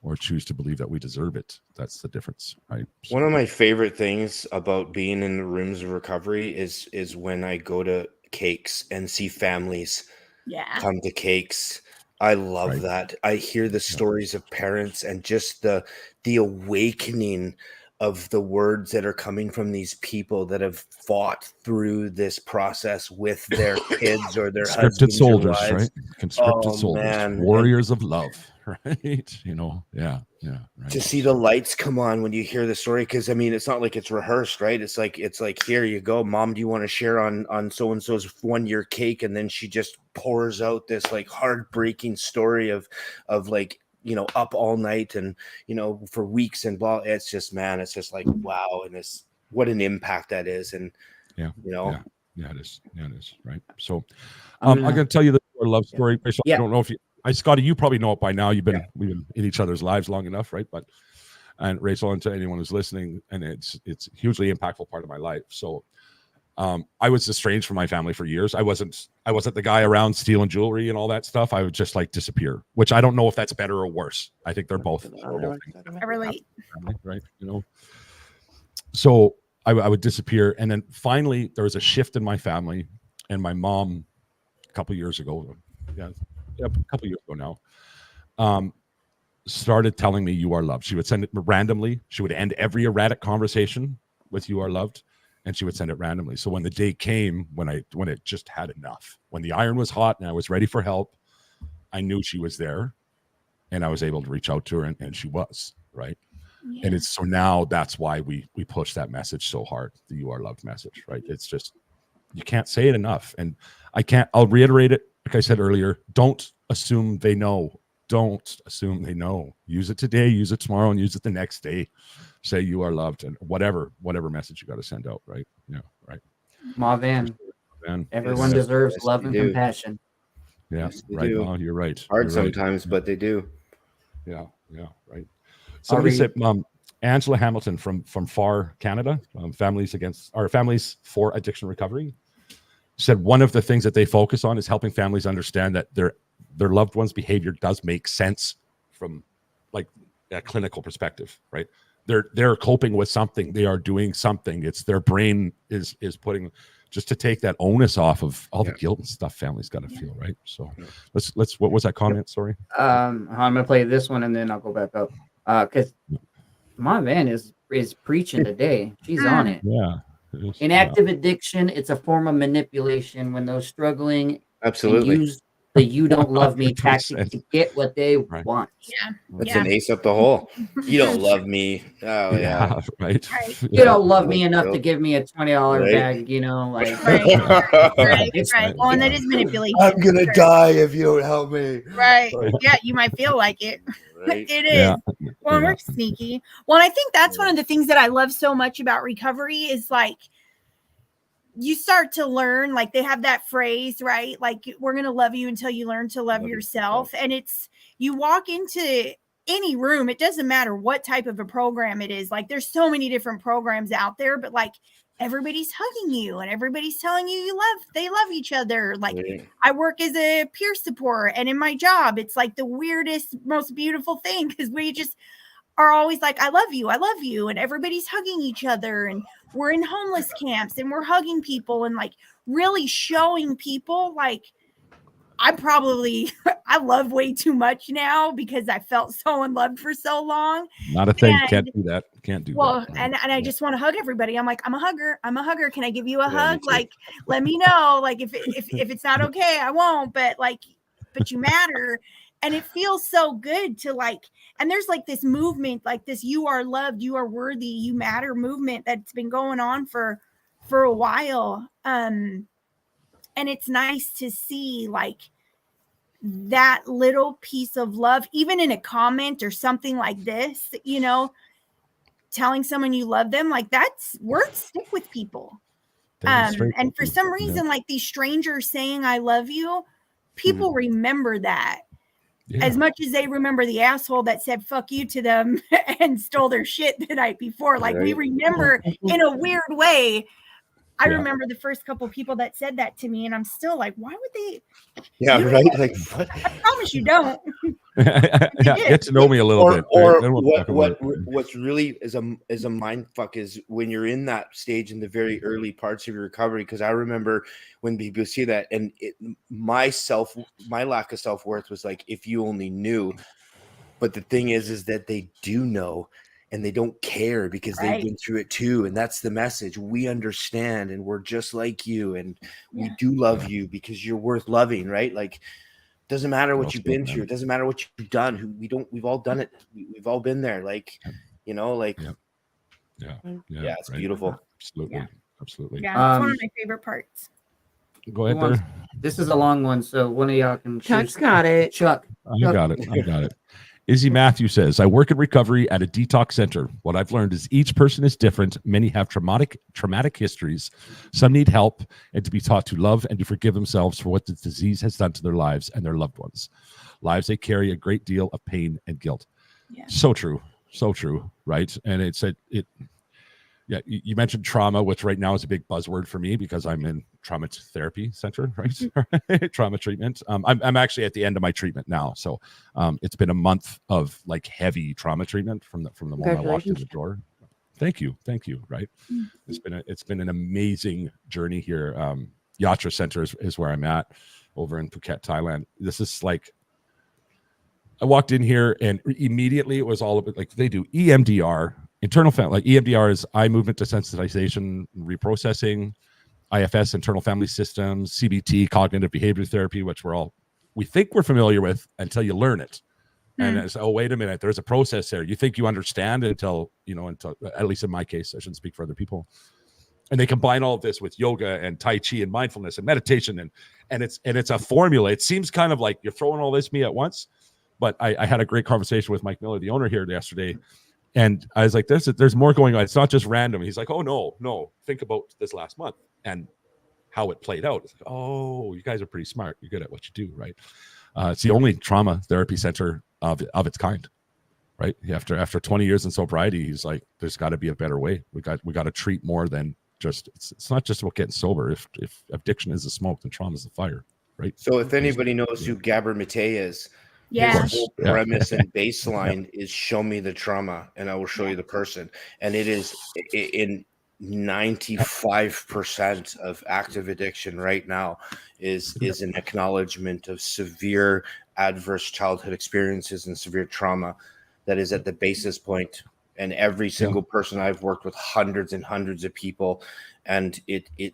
or choose to believe that we deserve it. That's the difference, right? So, One of my favorite things about being in the rooms of recovery is when I go to cakes and see families Yeah. come to cakes. I love Right. that. I hear the stories of parents and just the awakening of the words that are coming from these people that have fought through this process with their kids or their conscripted husbands or soldiers, wives. right? Conscripted Oh, soldiers, man. warriors of love, right? Yeah, right. To see the lights come on when you hear the story, because I mean, it's not like it's rehearsed, right? It's like here you go, Mom. Do you want to share on so and so's 1 year cake? And then she just pours out this like heartbreaking story of like up all night and for weeks and blah. It's just it's just like wow, and it's what an impact that is, and Yeah. yeah. Yeah, it is. Yeah, it is. Right. So, I'm I'm gonna- going to tell you the love story. Rachel, Yeah. I don't know if Scotty, you probably know it by now. We've been in each other's lives long enough, right? And Rachel, and to anyone who's listening, and it's a hugely impactful part of my life. So, I was estranged from my family for years. I wasn't the guy around stealing jewelry and all that stuff. I would just like disappear, which I don't know if that's better or worse. I think they're both horrible things. I relate. Right. So I would disappear. And then finally there was a shift in my family, and my mom a couple years ago now, started telling me you are loved. She would send it randomly. She would end every erratic conversation with you are loved, and she would send it randomly. So when the day came, when it just had enough, when the iron was hot and I was ready for help, I knew she was there, and I was able to reach out to her, and she was, right? Yeah. And it's so now that's why we push that message so hard, the you are loved message, right? It's just, you can't say it enough. And I'll reiterate it. Like I said earlier, don't assume they know. Don't assume they know. Use it today, use it tomorrow, and use it the next day. Say you are loved, and whatever message you got to send out, right? Yeah, right. Ma Van. Man, Everyone Yes, deserves yes, love they and do. compassion. yeah, Yes, they right. do. Oh, you're right. Hard You're right. sometimes, but they do. Yeah, right. Somebody said, Angela Hamilton from far Canada, Families for Addiction Recovery, said one of the things that they focus on is helping families understand that their loved one's behavior does make sense from like a clinical perspective, right? They're coping with something, they are doing something. It's their brain is putting, just to take that onus off of all the guilt and stuff families got to feel, right? So let's what was that comment? Sorry. I'm gonna play this one and then I'll go back up. Because Ma Van is preaching today. She's on it. Yeah. It is. Inactive addiction, it's a form of manipulation when those struggling and Absolutely. use the you don't love me tactic to get what they want. Yeah. That's Yeah. an ace up the hole. You don't love me. Oh yeah. Yeah, right. Right. You don't love me enough to give me a $20 Right. bag, like Right. It's- Right. Well, and that is manipulation. I'm gonna Sure. die if you don't help me. Right. Yeah, you might feel like it. Right. It is. Yeah. Well, Yeah. we're sneaky. Well, and I think that's one of the things that I love so much about recovery is like you start to learn, like they have that phrase, right? Like we're going to love you until you learn to love yourself. And it's, you walk into any room, it doesn't matter what type of a program it is. Like there's so many different programs out there, but like everybody's hugging you and everybody's telling you they love each other. Like Right. I work as a peer support, and in my job, it's like the weirdest, most beautiful thing because we just are always like, I love you. And everybody's hugging each other. And we're in homeless camps and we're hugging people and like really showing people like I love way too much now because I felt so unloved for so long. Not a thing. And- Can't do that. Can't do Well, that. and I just want to hug everybody. I'm like, I'm a hugger. Can I give you a Yeah, me hug? too. Like, let me know. Like, if it's not okay, I won't. But you matter. And it feels so good to and there's like this movement, like this, you are loved, you are worthy, you matter movement that's been going on for a while. And it's nice to see that little piece of love, even in a comment or something like this, telling someone you love them, that's words stick with people. And for some reason, these strangers saying I love you, people remember that as much as they remember the asshole that said fuck you to them and stole their shit the night before. We remember in a weird way. I remember the first couple people that said that to me, and I'm still like, why would they? Yeah, right. What? I promise you don't. Get to know me a little bit. Or Then we'll talk about it. what's really is a mind fuck is when you're in that stage in the very early parts of your recovery. Because I remember when people see that, and my lack of self-worth was like, if you only knew. But the thing is that they do know. And they don't care because they've been through it too. And that's the message. We understand and we're just like you. And we do love you because you're worth loving, right? Doesn't matter what you've been through. It doesn't matter what you've done. We've all done it. We've all been there. Yeah, it's beautiful. Absolutely. Absolutely. Yeah, it's one of my favorite parts. Go ahead there. This is a long one, so one of y'all can Chuck's got it. Chuck. I got it. Izzy Matthew says, I work in recovery at a detox center. What I've learned is each person is different. Many have traumatic histories. Some need help and to be taught to love and to forgive themselves for what the disease has done to their lives and their loved ones. Lives they carry a great deal of pain and guilt. Yeah. So true. Right. And you mentioned trauma, which right now is a big buzzword for me because I'm in trauma therapy center, right? Trauma treatment. I'm actually at the end of my treatment now. So it's been a month of heavy trauma treatment from the moment I walked in the door. Thank you. Right. It's been an amazing journey here. Yatra Center is where I'm at over in Phuket, Thailand. This is I walked in here and immediately it was all of it. They do EMDR, internal family, EMDR is eye movement desensitization, reprocessing, IFS, internal family systems, CBT, cognitive behavior therapy, which we think we're familiar with until you learn it. And it's, oh, wait a minute, there's a process there. You think you understand it until at least in my case, I shouldn't speak for other people. And they combine all of this with yoga and Tai Chi and mindfulness and meditation. And it's a formula. It seems kind of like you're throwing all this at me at once. But I had a great conversation with Mike Miller, the owner here yesterday. And I was like, there's more going on. It's not just random. He's like, oh, no. Think about this last month and how it played out. It's like, oh, you guys are pretty smart. You're good at what you do, right? It's the only trauma therapy center of its kind, right? After 20 years in sobriety, he's like, there's got to be a better way. We got to treat more than just, it's not just about getting sober. If addiction is the smoke, then trauma is the fire, right? So if anybody knows who Gabor Mate is, his whole premise and baseline is show me the trauma and I will show you the person. And it is in 95% of active addiction right now is an acknowledgement of severe adverse childhood experiences and severe trauma that is at the basis point. And every single person I've worked with, hundreds and hundreds of people, and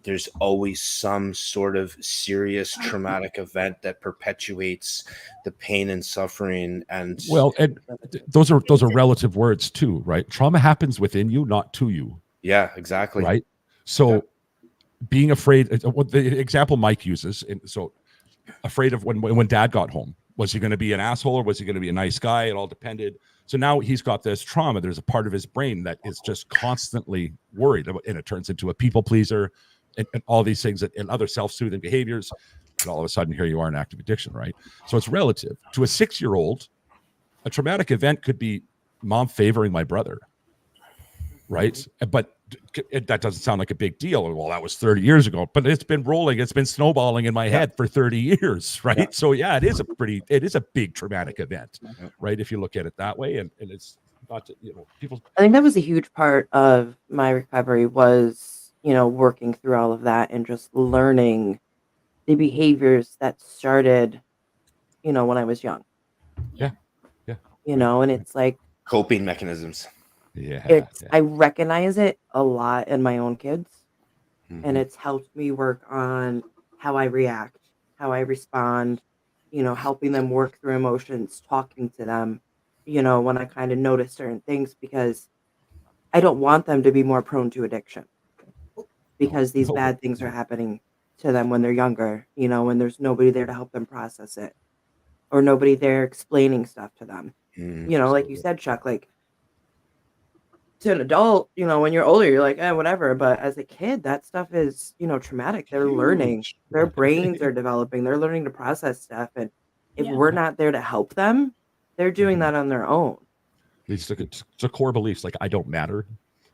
there's always some sort of serious traumatic event that perpetuates the pain and suffering. And those are relative words too, right? Trauma happens within you, not to you. Yeah, exactly. Right. So being afraid, the example Mike uses, so afraid of when dad got home, was he going to be an asshole or was he going to be a nice guy? It all depended. So now he's got this trauma. There's a part of his brain that is just constantly worried about, and it turns into a people pleaser and all these things and other self-soothing behaviors. And all of a sudden here you are in active addiction, right? So it's relative. To a 6-year-old, a traumatic event could be mom favoring my brother, right? But that doesn't sound like a big deal. Well, that was 30 years ago, but it's been rolling. It's been snowballing in my head for 30 years, right? Yeah. So yeah, it is a big traumatic event, right? If you look at it that way, and it's not, people. I think that was a huge part of my recovery was, working through all of that and just learning the behaviors that started, when I was young. Yeah. And it's like Coping mechanisms. Yeah. I recognize it a lot in my own kids, and Mhm. it's helped me work on how I react, how I respond, helping them work through emotions, talking to them, when I kind of notice certain things, because I don't want them to be more prone to addiction, because these No. bad things are happening to them when they're younger, when there's nobody there to help them process it, or nobody there explaining stuff to them. Like you said, Chuck, like, to an adult, when you're older, you're like, whatever. But as a kid, that stuff is, traumatic. They're learning. Huge. Their brains are developing. They're learning to process stuff. And if Yeah. we're not there to help them, they're doing that on their own. It's a core beliefs like I don't matter.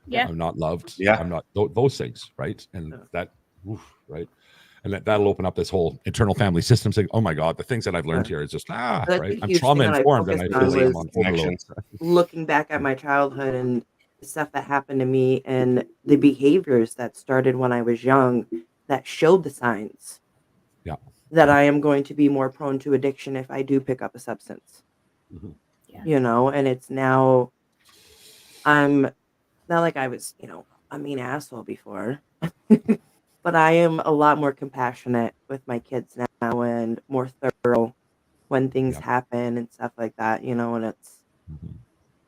Yeah. I'm not loved. Yeah. I'm not those things, right? And that, right? And that'll open up this whole internal family system saying, oh my God, the things that I've learned here is just, That's right? a I'm huge trauma thing that I informed and I focused feel on like I'm was on overload. Connections. Looking back at my childhood and the stuff that happened to me and the behaviors that started when I was young that showed the signs that I am going to be more prone to addiction if I do pick up a substance. Mhm. Yeah. And it's now, I'm not like I was, a mean asshole before, but I am a lot more compassionate with my kids now and more thorough when things Yeah. happen and stuff like that, and Mhm.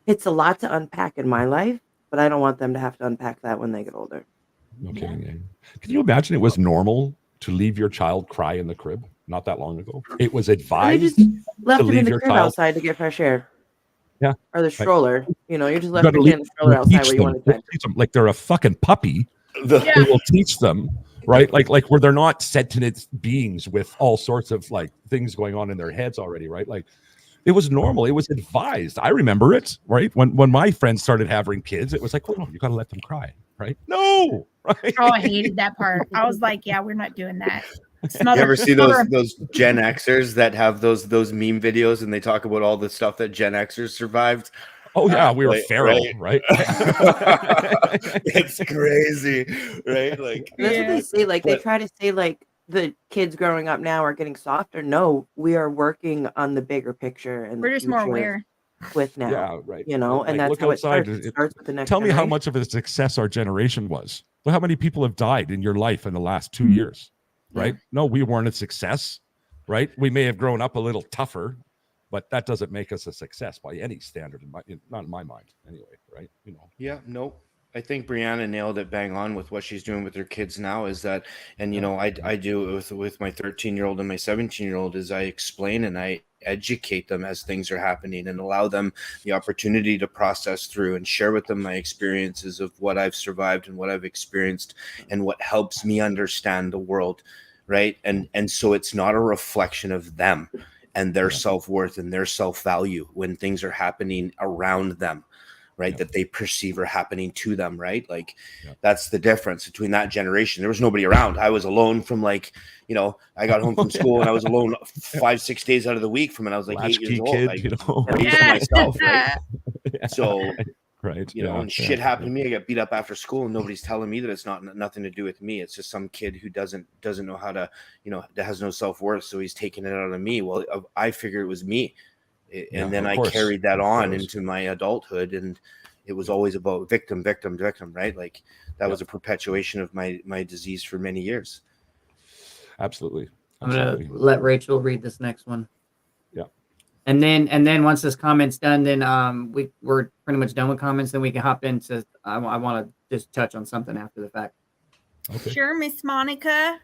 it's a lot to unpack in my life, but I don't want them to have to unpack that when they get older. No kidding. Can you imagine it was normal to leave your child cry in the crib not that long ago? It was You advised just left to him in leave the your crib child. outside to get fresh air. Yeah. Or the Right. stroller. You just You left gotta your kid in the stroller outside teach where you them. wanted to. Teach them like they're a fucking puppy. Yeah. It will teach them, right? Like where they're not sentient beings with all sorts of like things going on in their heads already, right? Like it was normal. It was advised. I remember it, right? When my friends started having kids, it was like, oh, you got to let them cry, right? No, right? Oh, I hated that part. I was like, yeah, we're not doing that. You Smother, ever see smother 'em. those Gen Xers that have those meme videos and they talk about all the stuff that Gen Xers survived? Oh yeah, we were Like, feral, right? It's crazy, right? Like And that's what they say. Like, they But- try to say, like, the kids growing up now are getting softer. No, we are working on the bigger picture and We're the just more future aware. with now. Yeah, right. And Like, that's look how outside. it starts with the next Tell me how generation. much of a success our generation was. Look how many people have died in your life in the last 2 years, right? No, we weren't a success, right? We may have grown up a little tougher, but that doesn't make us a success by any standard, not in my mind, anyway, right? Yeah, no. I think Brianna nailed it bang on with what she's doing with her kids now is that, and I do it with my 13-year-old and my 17-year-old is I explain and I educate them as things are happening and allow them the opportunity to process through and share with them my experiences of what I've survived and what I've experienced and what helps me understand the world, right? And so it's not a reflection of them and their self-worth and their self-value when things are happening around them, right? That they perceive are happening to them, right? Like that's the difference between that generation. There was nobody around. I was alone from I got home from school and I was alone 5-6 days out of the week from when I was like 8 years old. Kid, I raised myself, right? So right, and shit happened to me. I got beat up after school, and nobody's telling me that it's nothing to do with me. It's just some kid who doesn't know how to, that has no self-worth, so he's taking it out of me. Well, I figured it was me, and then I carried that on into my adulthood, and it was always about victim, right? Like that was a perpetuation of my disease for many years. Absolutely. I'm gonna let Rachel read this next one. Yeah. And then once this comment's done, then we're pretty much done with comments. Then we can hop into. I want to just touch on something after the fact. Okay. Sure, Miss Monica.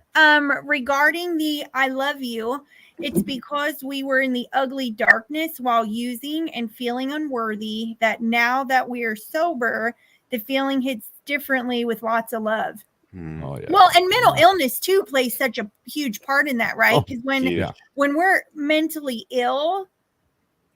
Regarding the I love you, it's because we were in the ugly darkness while using and feeling unworthy that now that we are sober, the feeling hits differently with lots of love. Oh, yeah. Well, and mental illness too plays such a huge part in that, right? Because when we're mentally ill,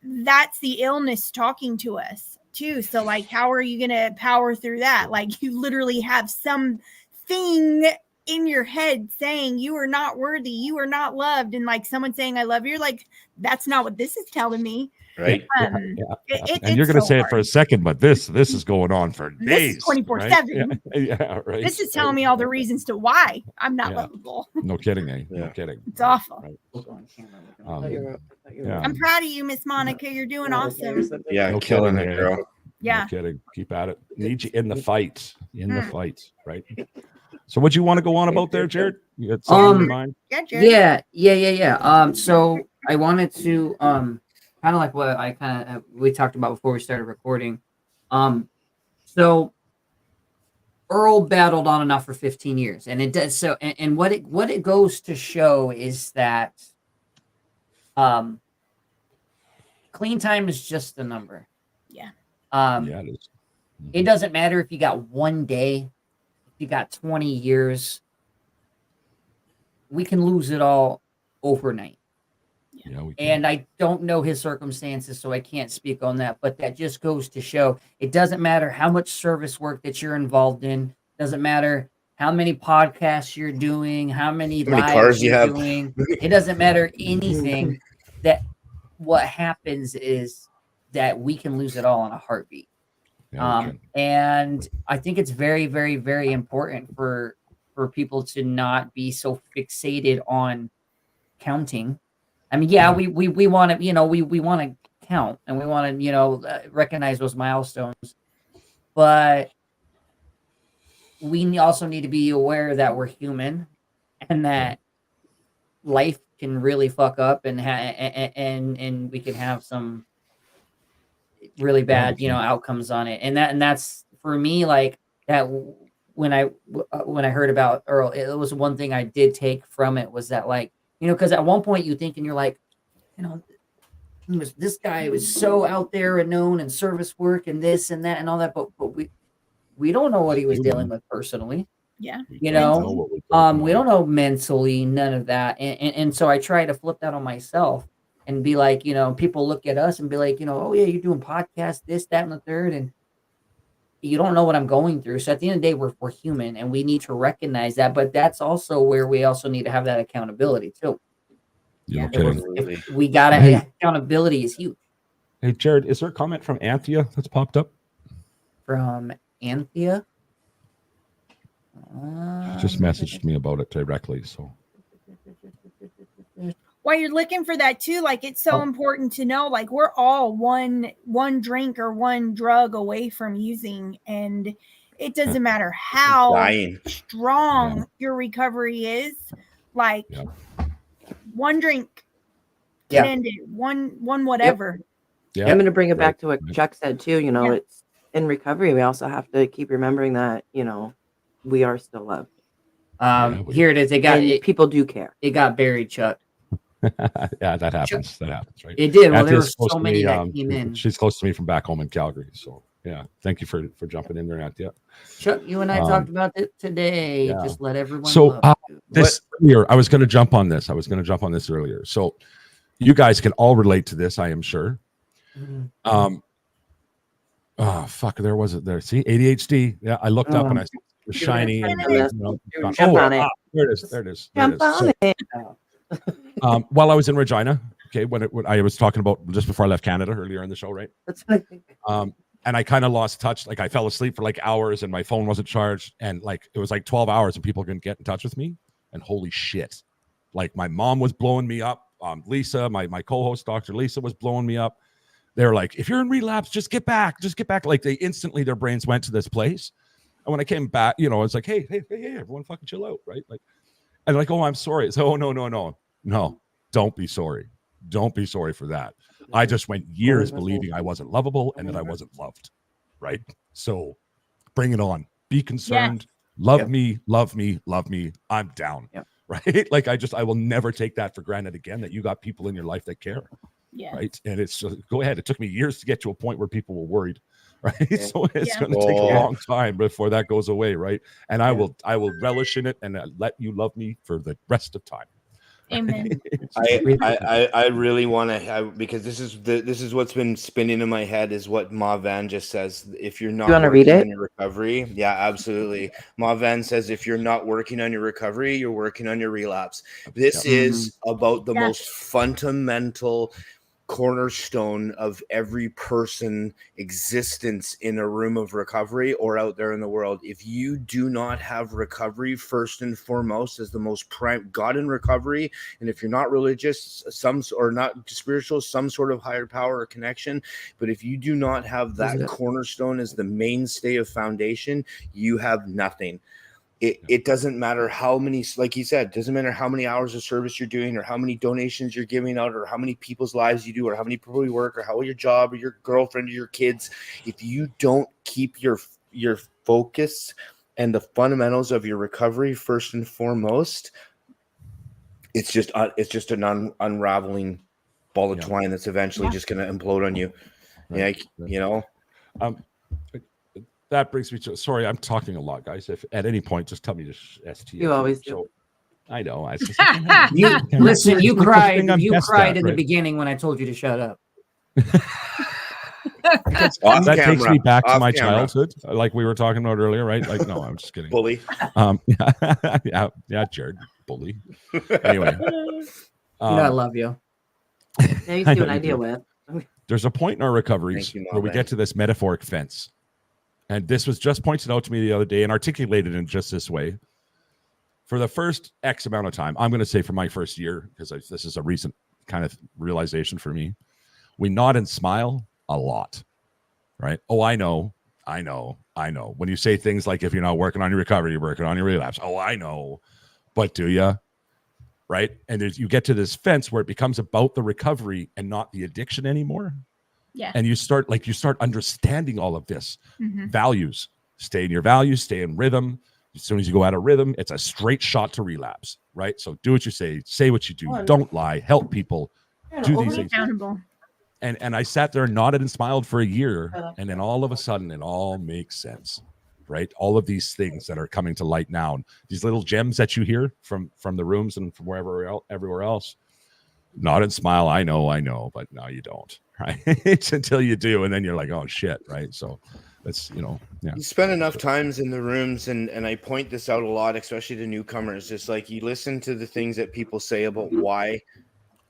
that's the illness talking to us too. So like, how are you going to power through that? Like you literally have some thing in your head saying you are not worthy, you are not loved, and like someone saying I love you, you're like, that's not what this is telling me. right? And it's you're going to so say it for a hard. second, but this is going on for This days. is 24/7. Right? Yeah, right. This is telling me all the reasons to why I'm not Yeah. lovable. No kidding, eh? Yeah. No kidding. It's awful. Right. I'm proud of you, Miss Monica. You're doing awesome. Yeah, No killing kidding, it, eh? girl. Yeah. No kidding. Keep at it. Need you in the fight. In the fight, right? So what you want to go on about there, Jared? You got something in mind? Yeah, Jared. Yeah. So I wanted to kind of like what I we talked about before we started recording. So Earl battled on and off for 15 years, and it does so. And what it goes to show is that clean time is just a number. Yeah. Yeah, it is. It doesn't matter if you got 1 day, if you got 20 years. We can lose it all overnight. Yeah, we can. And I don't know his circumstances, so I can't speak on that. But that just goes to show it doesn't matter how much service work that you're involved in. Doesn't matter how many podcasts you're doing, how many lives cars you you're have. doing. It doesn't matter anything. That what happens is that we can lose it all in a heartbeat. Yeah, we can. And I think it's very, very, very important for people to not be so fixated on counting. I mean, yeah, we want to, we want to count and we want to, recognize those milestones, but we also need to be aware that we're human and that life can really fuck up and we can have some really bad, outcomes on it. And that's for me, like that. When I heard about Earl, it was one thing I did take from it was that, like, because at one point you think and you're like, this guy was so out there and known and service work and this and that and all that, but we don't know what he was dealing with personally. Yeah. We don't know mentally, none of that. And so I try to flip that on myself and be like, people look at us and be like, oh yeah, you're doing podcasts, this, that, and the third, and you don't know what I'm going through. So at the end of the day, we're human and we need to recognize that. But that's also where we also need to have that accountability too. Yeah. If we got accountability is huge. Hey, Jared, is there a comment from Anthea that's popped up? From Anthea? She just messaged me about it directly. So While you're looking for that too, like it's so important to know, like we're all one drink or one drug away from using, and it doesn't matter how strong your recovery is. Like one drink can end it. One whatever. Yeah. I'm going to bring it back to what Chuck said too. It's in recovery. We also have to keep remembering that we are still loved. Here it is. People do care. It got buried, Chuck. Yeah, that happens. That happens, right? It did. Well, there were so many that came in. She's close to me from back home in Calgary. So yeah, thank you for jumping in there, Anthea. Chuck, you and I talked about it today. Yeah. Just let everyone. So earlier, I was going to jump on this. Earlier. So you guys can all relate to this, I am sure. Mm-hmm. Oh fuck! There was it there. See, ADHD. Yeah, I looked up and I saw it was shiny. And, there it is. There it is. While I was in Regina, okay, when I was talking about just before I left Canada earlier in the show, right? And I kind of lost touch. Like I fell asleep for like hours, and my phone wasn't charged, and like it was like 12 hours, and people couldn't get in touch with me. And holy shit, like my mom was blowing me up. Lisa, my co-host, Dr. Lisa, was blowing me up. They're like, if you're in relapse, just get back. Like they instantly, their brains went to this place. And when I came back, I was like, hey, everyone fucking chill out, right? Like, and like, oh, I'm sorry. So, no, don't be sorry. Don't be sorry for that. I just went years believing I wasn't lovable and that I wasn't loved, right? So bring it on. Be concerned. Love me. I'm down, right? Like I will never take that for granted again, that you got people in your life that care, right? And it's just, go ahead. It took me years to get to a point where people were worried, right? So it's going to take a long time before that goes away, right? And I will relish in it and let you love me for the rest of time. Amen. I really want to, because this is what's been spinning in my head, is what Ma Van just says. If you're not working on your recovery, absolutely. Ma Van says, if you're not working on your recovery, you're working on your relapse. This is about the most fundamental cornerstone of every person existence in a room of recovery or out there in the world. If you do not have recovery first and foremost as the most prime God in recovery, and if you're not religious, or not spiritual, some sort of higher power or connection, but if you do not have that cornerstone as the mainstay of foundation, you have nothing. It doesn't matter how many, like he said, doesn't matter how many hours of service you're doing or how many donations you're giving out or how many people's lives you do or how many people you work or how your job or your girlfriend or your kids. If you don't keep your focus and the fundamentals of your recovery first and foremost, it's just an unraveling ball of twine that's eventually just going to implode on you. Right. Yeah, you know. That brings me to, sorry, I'm talking a lot, guys. If at any point, just tell me to ST. You always do. So, I know. I just, listen, you cried. You best cried at, in the right? beginning when I told you to shut up. That takes me back to my camera. childhood, like we were talking about earlier, right? Like, no, I'm just kidding. Bully. Yeah, Jared, bully. Anyway, I love you. Now you see what I deal with. there's a point in our recoveries where we get to this metaphoric fence. And this was just pointed out to me the other day and articulated in just this way. For the first X amount of time, I'm going to say for my first year, because this is a recent kind of realization for me, we nod and smile a lot, right? Oh, I know. When you say things like, if you're not working on your recovery, you're working on your relapse. Oh, I know. But do you? Right? And you get to this fence where it becomes about the recovery and not the addiction anymore. Yeah. And you start understanding all of this. Values. Stay in your values, stay in rhythm. As soon as you go out of rhythm, it's a straight shot to relapse, right? So do what you say what you do, don't lie, help people, do these things. Accountable. And I sat there and nodded and smiled for a year, and then all of a sudden it all makes sense, right? All of these things that are coming to light now, and these little gems that you hear from the rooms and from everywhere else. Nod and smile, I know, but no, you don't, right? It's until you do, and then you're like, oh shit, right? So that's, yeah. You spend enough times in the rooms, and I point this out a lot, especially to newcomers. It's like you listen to the things that people say about why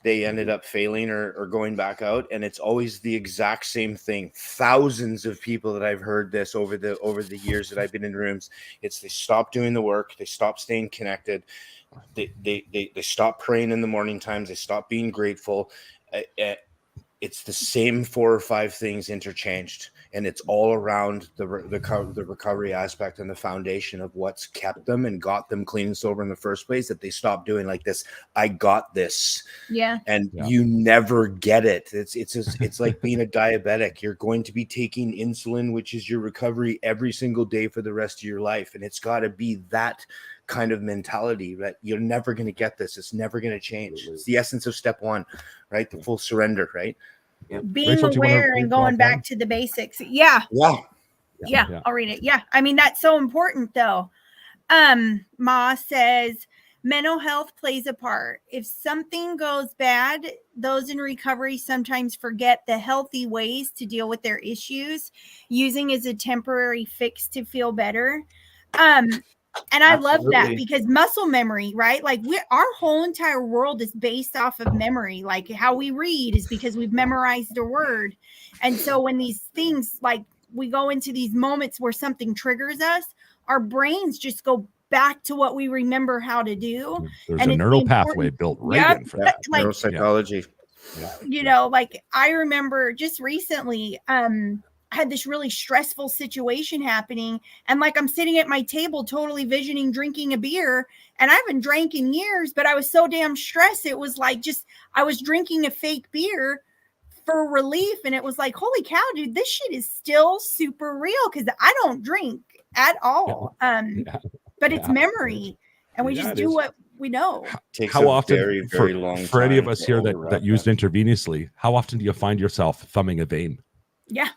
they ended up failing or going back out, and it's always the exact same thing. Thousands of people that I've heard this over the years that I've been in rooms. It's they stop doing the work, they stop staying connected, they stop praying in the morning times, they stop being grateful. It's the same 4 or 5 things interchanged, and it's all around the recovery aspect and the foundation of what's kept them and got them clean and sober in the first place, that they stop doing like this. I got this. Yeah. And you never get it. It's like being a diabetic. You're going to be taking insulin, which is your recovery, every single day for the rest of your life. And it's got to be that kind of mentality that you're never going to get this. It's never going to change. It's the essence of step 1, right? The full surrender, right? Being Rachel, aware and going back to the basics. Yeah. Yeah. I'll read it. Yeah. I mean, that's so important though. Ma says mental health plays a part. If something goes bad, those in recovery sometimes forget the healthy ways to deal with their issues, using as a temporary fix to feel better. And I love that, because muscle memory, right? Like our whole entire world is based off of memory. Like how we read is because we've memorized a word. And so when these things, like we go into these moments where something triggers us, our brains just go back to what we remember how to do. There's a neural pathway built right in for that. Like, neuropsychology. You know, like I remember just recently, I had this really stressful situation happening, and like I'm sitting at my table totally visioning drinking a beer, and I haven't drank in years, but I was so damn stressed. It was like I was drinking a fake beer for relief, and it was like, holy cow, dude, this shit is still super real, because I don't drink at all. But it's memory, and we just do what we know. How often, very, very long for any of time us here that used intravenously, how often do you find yourself thumbing a vein? Yeah.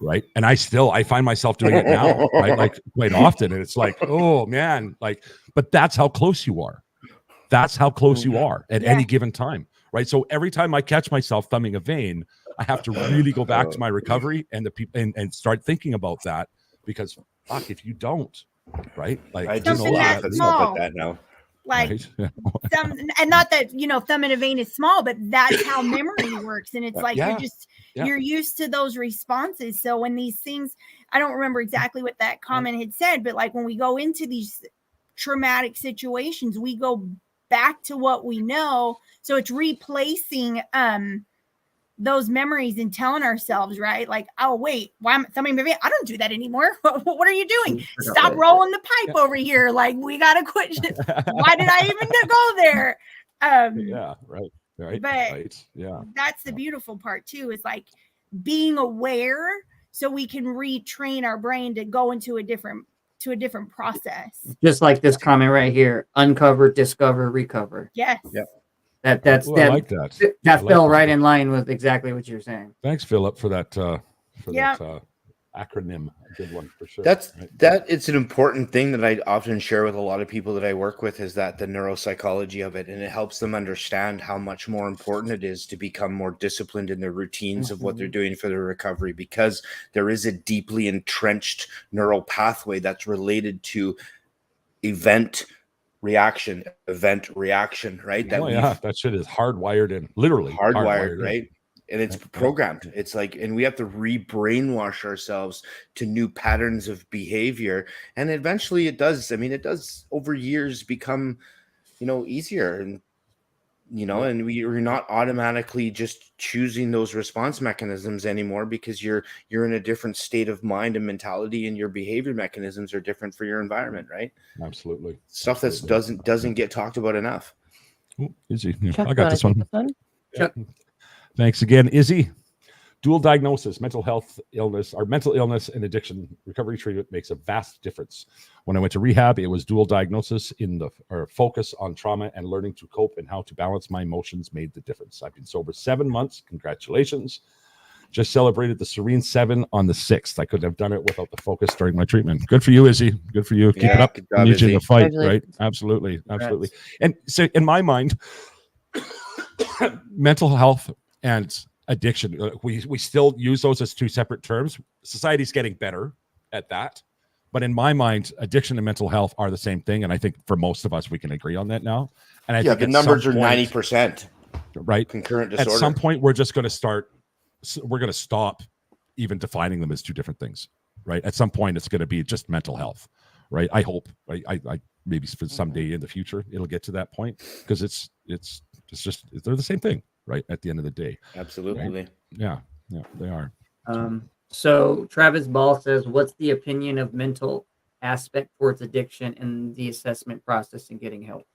Right. And I find myself doing it now, right? Like quite often. And it's like, oh man, like, but that's how close you are. That's how close you are at any given time. Right. So every time I catch myself thumbing a vein, I have to really go back to my recovery and and start thinking about that, because fuck, if you don't, right? Like I just laugh at stuff like that now. Like Right. Yeah. and not that, thumb in a vein is small, but that's how memory works. And it's like, you're used to those responses. So when these things, I don't remember exactly what that comment had said, but like when we go into these traumatic situations, we go back to what we know. So it's replacing, those memories and telling ourselves, right? Like, oh wait, why am I don't do that anymore. What are you doing? Stop rolling the pipe over here. Like, we gotta quit. Why did I even go there? Yeah, right. But Right. Yeah. that's the beautiful part too, is like being aware so we can retrain our brain to go into a different process. Just like this comment right here: uncover, discover, recover. Yes. Yep. That's I that. like that. That I like fell that. right in line with exactly what you're saying. Thanks, Philip, for that. Yeah. That acronym. A good one for sure. That right? it's an important thing that I often share with a lot of people that I work with, is that the neuropsychology of it, and it helps them understand how much more important it is to become more disciplined in their routines of what they're doing for their recovery, because there is a deeply entrenched neural pathway that's related to event reaction, right? That shit is hardwired in, literally hardwired, right? in. And it's programmed. It's like, and we have to re-brainwash ourselves to new patterns of behavior. And eventually it does. I mean, it does over years become, easier. And, and we're not automatically just choosing those response mechanisms anymore, because you're in a different state of mind and mentality, and your behavior mechanisms are different for your environment, right? Absolutely. Stuff that doesn't get talked about enough. Ooh, Izzy. Yeah, Chuck, I got this one. Chuck. Thanks again, Izzy. Dual diagnosis, mental illness and addiction recovery treatment makes a vast difference. When I went to rehab, it was dual diagnosis or focus on trauma and learning to cope and how to balance my emotions made the difference. I've been sober 7 months. Congratulations. Just celebrated the Serene 7 on the 6th. I couldn't have done it without the focus during my treatment. Good for you, Izzy. Good for you. Keep it up. Good job, Need you to Izzy. fight, right? Absolutely. And so in my mind, mental health and addiction, we still use those as two separate terms. Society's getting better at that, but in my mind, addiction and mental health are the same thing, and I think for most of us we can agree on that now. And I think the numbers are 90%, right? Concurrent disorder. At some point, we're just going to stop even defining them as two different things, right? At some point, it's going to be just mental health, right? I hope. I maybe for someday in the future it'll get to that point, because it's just they're the same thing. Right at the end of the day. Absolutely. Right? Yeah, they are. So Travis Ball says, what's the opinion of mental aspect towards addiction and the assessment process in getting help?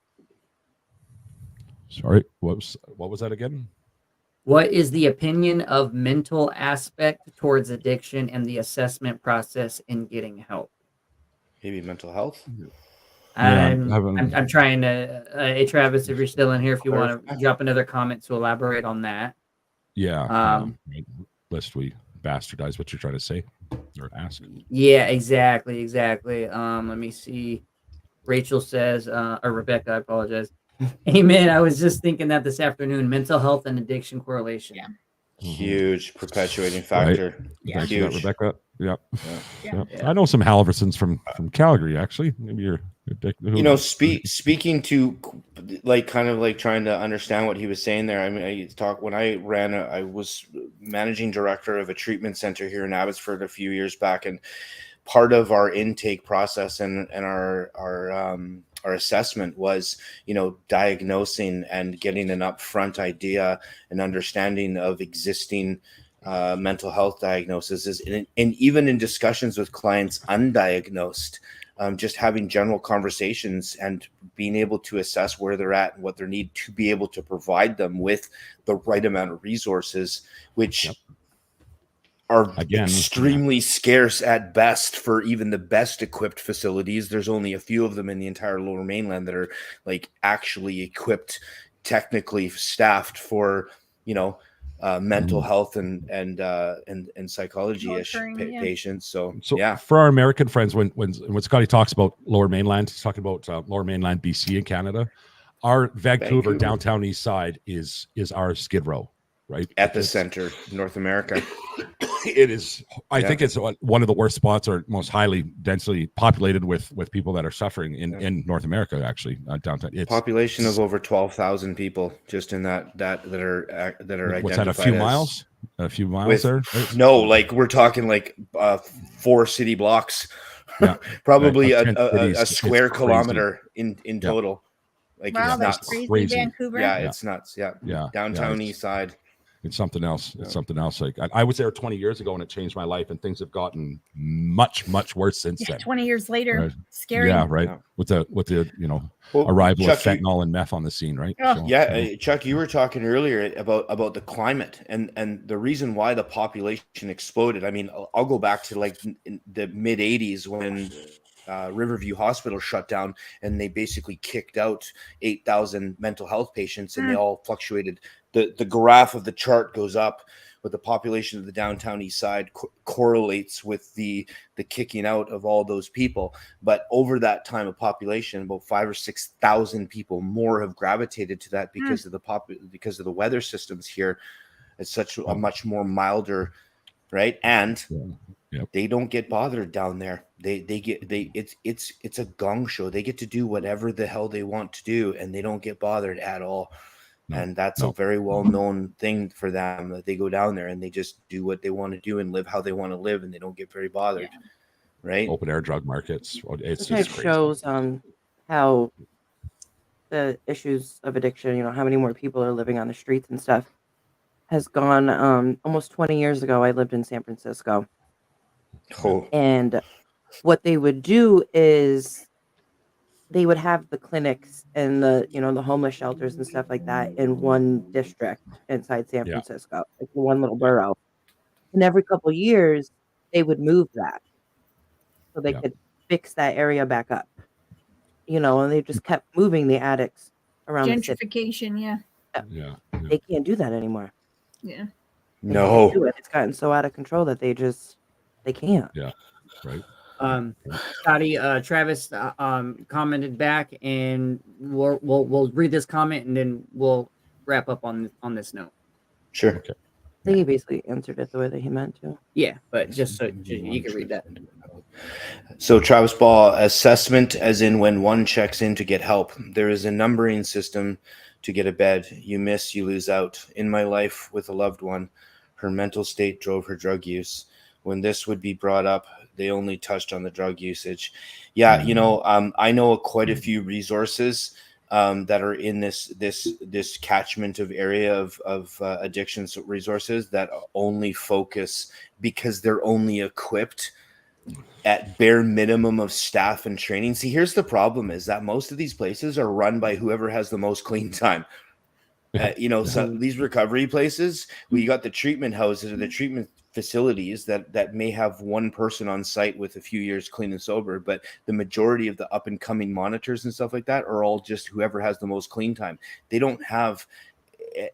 Sorry, what was that again? What is the opinion of mental aspect towards addiction and the assessment process in getting help? Maybe mental health. I'm trying to, hey Travis, if you're still in here, if you want to drop another comment to elaborate on that. Yeah. Lest we bastardize what you're trying to say or ask. Yeah, exactly. Let me see. Rachel says, or Rebecca, I apologize. Amen. I was just thinking that this afternoon. Mental health and addiction correlation. Yeah. Huge perpetuating factor. Right. Yeah. Thanks for that, Rebecca. Yeah. Yeah. I know some Halversons from Calgary, actually. Maybe you're speaking to kind of trying to understand what he was saying there. I mean, when I was managing director of a treatment center here in Abbotsford a few years back, and part of our intake process and our assessment was, diagnosing and getting an upfront idea and understanding of existing mental health diagnoses, and even in discussions with clients undiagnosed, just having general conversations and being able to assess where they're at and what they need to be able to provide them with the right amount of resources, which are extremely scarce at best for even the best equipped facilities. There's only a few of them in the entire Lower Mainland that are actually equipped, technically staffed for, mental health and psychology-ish patients. So yeah, for our American friends, when Scotty talks about Lower Mainland, he's talking about Lower Mainland, BC, in Canada. Our Vancouver downtown east side is our Skid Row, right? Epicenter, North America. It is. I Yeah. think it's one of the worst spots, or most highly densely populated with people that are suffering in North America. Actually, downtown. It's Population of over 12,000 people just in that are identified. what's that? A few as, miles? A few miles with there? no, like we're talking like 4 city blocks, Yeah. probably Right. 10 a cities. square It's crazy. kilometer in total. Like Wow, it's that's nuts. crazy. Crazy. Vancouver. Yeah, Yeah. it's nuts. Yeah, Yeah. downtown Yeah, east side. It's something else. Yeah. It's something else. Like I was there 20 years ago and it changed my life, and things have gotten much, much worse since Yeah, then. 20 years later. Right. Scary. Yeah, right. Yeah. With the Well, arrival Chuck, of fentanyl and meth on the scene, right? Oh. So, Yeah, Chuck, you were talking earlier about the climate and the reason why the population exploded. I mean, I'll go back to like in the mid 80s when Riverview Hospital shut down, and they basically kicked out 8,000 mental health patients, and they all fluctuated. The graph of the chart goes up with the population of the downtown east side correlates with the kicking out of all those people. But over that time of population, about 5,000 or 6,000 people more have gravitated to that because of because of the weather systems here. It's such a much more milder, right? And they don't get bothered down there. It's a gong show. They get to do whatever the hell they want to do, and they don't get bothered at all. And that's a very well-known thing for them, that they go down there and they just do what they want to do and live how they want to live, and they don't get very bothered. Right? Open air drug markets. It's It crazy. shows how the issues of addiction, how many more people are living on the streets and stuff, has gone. Almost 20 years ago, I lived in San Francisco. Oh. And what they would do is they would have the clinics and the homeless shelters and stuff like that in one district inside San Francisco, like one little borough. And every couple of years, they would move that so they could fix that area back up. And they just kept moving the addicts around the city. Gentrification, Yeah. They can't do that anymore. yeah. They No. can't do it. It's gotten so out of control that they can't. Yeah. Right. Scotty, Travis commented back, and we'll read this comment and then we'll wrap up on this note. Sure. Okay. I think he basically answered it the way that he meant to. Yeah, but just so you can read that. So Travis Ball, assessment as in when one checks in to get help. There is a numbering system to get a bed. You miss, you lose out. In my life with a loved one, her mental state drove her drug use. When this would be brought up, they only touched on the drug usage. Yeah, I know quite a few resources that are in this catchment of area of addiction resources that only focus, because they're only equipped at bare minimum of staff and training. See, here's the problem, is that most of these places are run by whoever has the most clean time. So these recovery places, you got the treatment houses or the treatment facilities that may have one person on site with a few years clean and sober, but the majority of the up and coming monitors and stuff like that are all just whoever has the most clean time. They don't have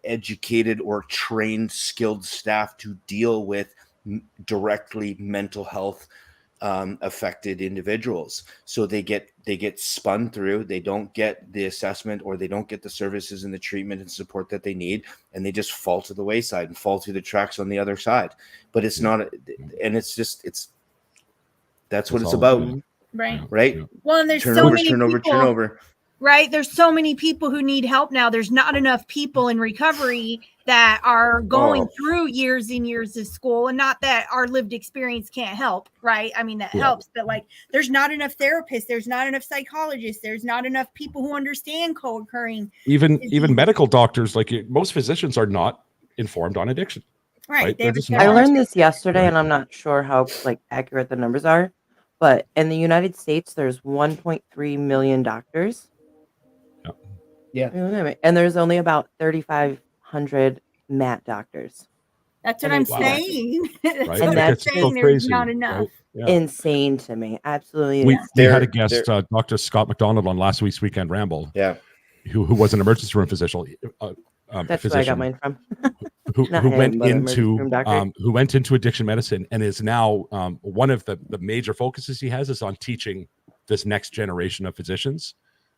educated or trained, skilled staff to deal with directly mental health affected individuals. So they get spun through. They don't get the assessment, or they don't get the services and the treatment and support that they need, and they just fall to the wayside and fall through the tracks on the other side. But it's not, and that's what it's about. Right. Well, and there's turnover, so many turnover. Right. There's so many people who need help now. There's not enough people in recovery that are going through years and years of school, and not that our lived experience can't help. Right. I mean, that helps, but there's not enough therapists. There's not enough psychologists. There's not enough people who understand co-occurring. Even medical doctors, most physicians are not informed on addiction. Right. I learned this yesterday, and I'm not sure how accurate the numbers are, but in the United States, there's 1.3 million doctors. Yeah. And there's only about 3,500 MAT doctors. That's what I'm saying. Right? That's what I'm saying. There's not enough. Right? Yeah. Insane to me. Absolutely. We had a guest, Dr. Scott McDonald, on last week's Weekend Ramble. Yeah. Who was an emergency room physician. That's where I got mine from. who went into addiction medicine, and is now one of the major focuses he has is on teaching this next generation of physicians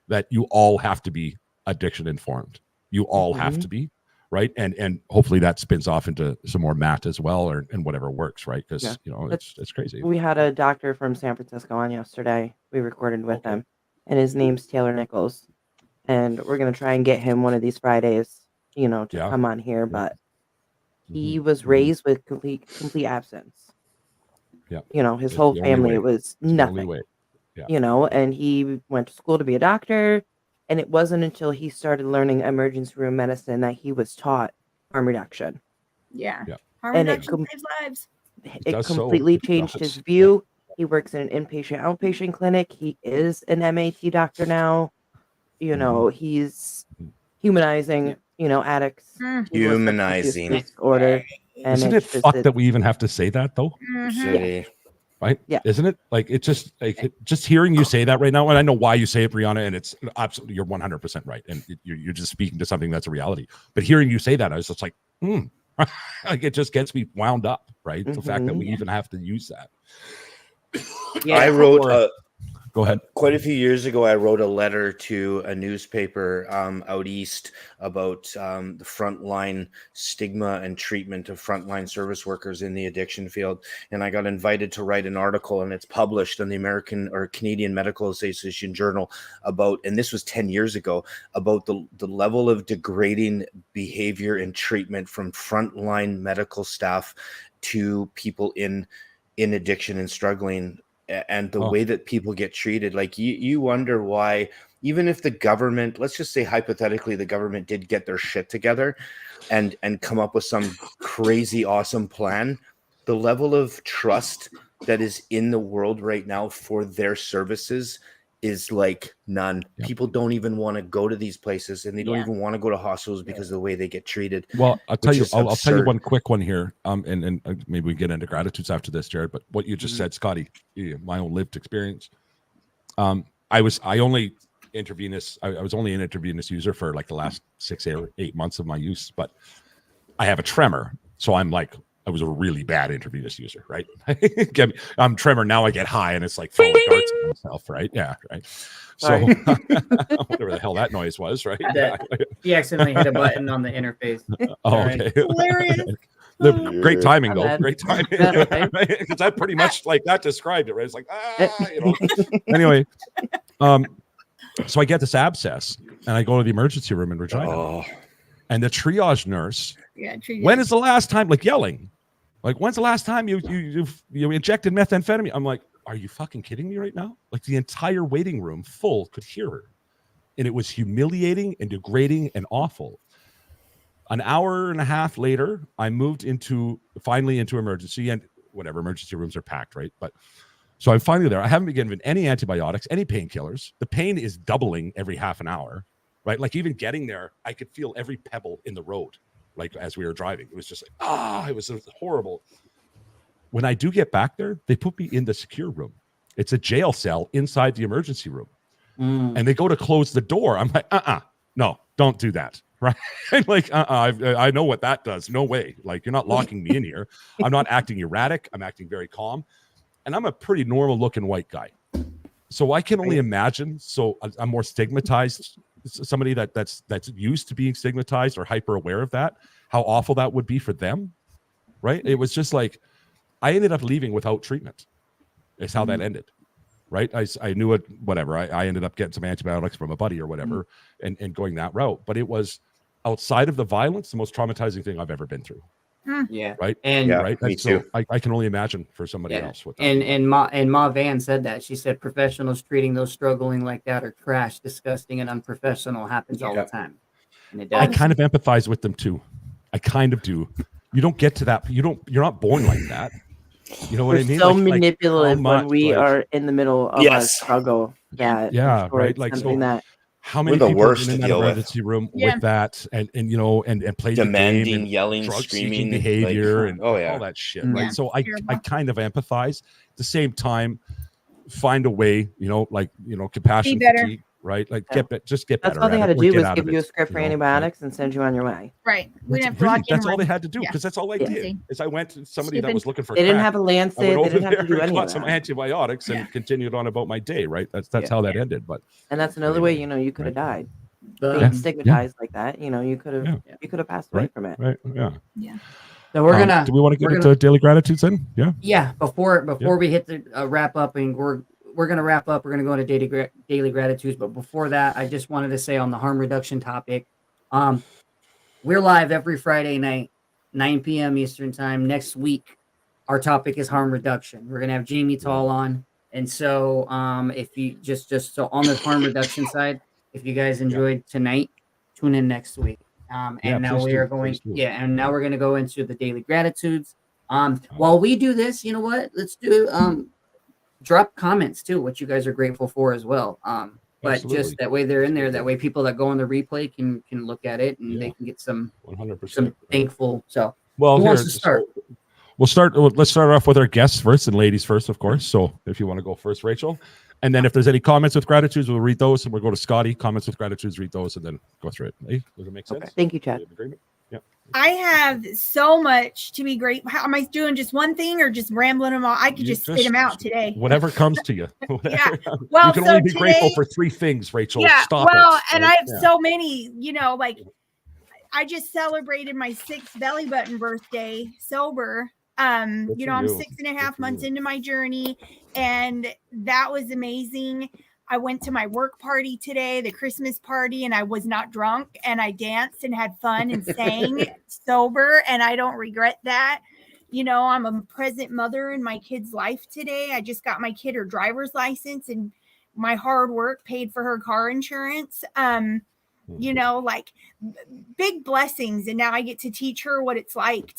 that you all have to be addiction informed. You all have to be, right? And hopefully that spins off into some more math as well, and whatever works, right? Because it's crazy. We had a doctor from San Francisco on yesterday. We recorded with him, and his name's Taylor Nichols, and we're gonna try and get him one of these Fridays, to come on here. But he was raised with complete absence. Yeah, his whole family was nothing. Yeah. And he went to school to be a doctor. And it wasn't until he started learning emergency room medicine that he was taught harm reduction. Yeah. Yeah. Harm And reduction saves lives. It completely changed his view. He works in an inpatient, outpatient clinic. He is an MAT doctor now. He's humanizing, addicts. Humanizing. Disorder. And Isn't it fucked that we even have to say that, though? City. Right? Yeah. Isn't it? Like, it's just like just hearing you say that right now, and I know why you say it, Brianna, and it's absolutely, you're 100% right, and you're just speaking to something that's a reality. But hearing you say that, I was just like, like it just gets me wound up, right? The fact that we even have to use that. I wrote Go ahead. Quite a few years ago, I wrote a letter to a newspaper out east about the frontline stigma and treatment of frontline service workers in the addiction field. And I got invited to write an article, and it's published in the American or Canadian Medical Association Journal about, and this was 10 years ago, about the level of degrading behavior and treatment from frontline medical staff to people in addiction and struggling, and the way that people get treated. Like you wonder why, even if the government, let's just say hypothetically, the government did get their shit together and come up with some crazy awesome plan, the level of trust that is in the world right now for their services is like none. Yeah. People don't even want to go to these places, and they don't even want to go to hospitals because of the way they get treated. Well, I'll tell you absurd. one quick one here. And maybe we get into gratitudes after this, Jared. But what you just said, Scotty, my own lived experience. I was only an intravenous user for like the last 6 or 8 months of my use, but I have a tremor, so I'm like, I was a really bad intravenous user, right? I'm tremor now. I get high, and it's like throwing darts at myself, right? Yeah, right. So whatever the hell that noise was, right? He accidentally hit a button on the interface. Oh, okay. Hilarious. Great timing, though. Bad. Great timing. Because that pretty much like that described it, right? It's like Anyway, so I get this abscess, and I go to the emergency room in Regina, and the triage nurse. When is the last time, like yelling, like when's the last time you injected methamphetamine? I'm like, are you fucking kidding me right now? Like the entire waiting room full could hear her, and it was humiliating and degrading and awful. An hour and a half later, I moved finally into emergency, and whatever, emergency rooms are packed, right? But so I'm finally there. I haven't been given any antibiotics, any painkillers. The pain is doubling every half an hour, right? Like even getting there, I could feel every pebble in the road. Like as we were driving, it was just like, it was horrible. When I do get back there, they put me in the secure room. It's a jail cell inside the emergency room. And they go to close the door. I'm like, no, don't do that. Right. Like, I know what that does. No way. Like, you're not locking me in here. I'm not acting erratic. I'm acting very calm. And I'm a pretty normal looking white guy. So I can only imagine. So I'm more stigmatized. Somebody that's used to being stigmatized or hyper aware of that, how awful that would be for them, right? It was just like I ended up leaving without treatment. It's how that ended, right? I knew it, whatever. I ended up getting some antibiotics from a buddy or whatever, and going that route. But it was outside of the violence, the most traumatizing thing I've ever been through. Yeah. Right. And right. Me So too. I can only imagine for somebody else with that. And Ma Van said that. She said professionals treating those struggling like that are trash, disgusting, and unprofessional. Happens all the time. And it does. I kind of empathize with them too. I kind of do. You don't get to that. You're not born like that. You know what We're I mean? so Like, manipulative how much, when we are in the middle of a struggle. Yeah. Yeah, I'm sure right. it's Like, something so that how many We're the people have worst been in to that deal with. emergency room with that and play Demanding, the game and yelling, drug-seeking screaming, behavior like, and oh, yeah. all that shit, Yeah. right? So I Terrible. kind of empathize. At the same time, find a way, compassion, Be better. fatigue, right? Like Yeah. just get better. that's all they at had it to or do get was out give of you a it, script for right? antibiotics and send you on your way. Right. We didn't have to Really, lock in that's all room. they had to do Yeah. because that's all I Yeah. did. Is I went to somebody that Stupid. was looking for They didn't crack. have a Lancet. I went They over didn't have there to do and any got of some that. antibiotics and continued on about my day, right? That's Yeah. how that ended. But And that's another way, you could have died. being stigmatized like that. You know, you could have passed away from it. Right. Yeah. Yeah. So we're gonna. Do we want to get into daily gratitudes then? Yeah. Yeah. Before we hit the wrap up, and we're gonna wrap up. We're gonna go into daily gratitudes. But before that, I just wanted to say on the harm reduction topic, we're live every Friday night, 9 p.m. Eastern time. Next week, our topic is harm reduction. We're gonna have Jamie Tall on, and so if you just so on the harm reduction side, if you guys enjoyed tonight, tune in next week. And now we are going, and now we're going to go into the daily gratitudes. While we do this, you know what? Let's do drop comments too, what you guys are grateful for as well. But Absolutely. Just that way they're in there. That way people that go on the replay can look at it and they can get some 100% some thankful. So well, who wants to start? Let's start off with our guests first and ladies first, of course. So if you want to go first, Rachel. And then if there's any comments with gratitudes, we'll read those, and we'll go to Scotty. Comments with gratitudes, read those, and then go through it. Hey, does it make sense? Okay. Thank you, Chad. Yeah. I have so much to be grateful. Am I doing just one thing or just rambling them all? I could just spit them out today. Whatever comes to you. Yeah. Well, you can only be grateful for 3 things, Rachel. Yeah. Stop well, it. And I have so many, you know, like I just celebrated my 6th belly button birthday sober. You know, I'm 6.5 months into my journey, and that was amazing. I went to my work party today, the Christmas party, and I was not drunk, and I danced and had fun and sang sober, and I don't regret that. You know, I'm a present mother in my kid's life today. I just got my kid her driver's license, and my hard work paid for her car insurance. You know, like big blessings. And now I get to teach her what it's like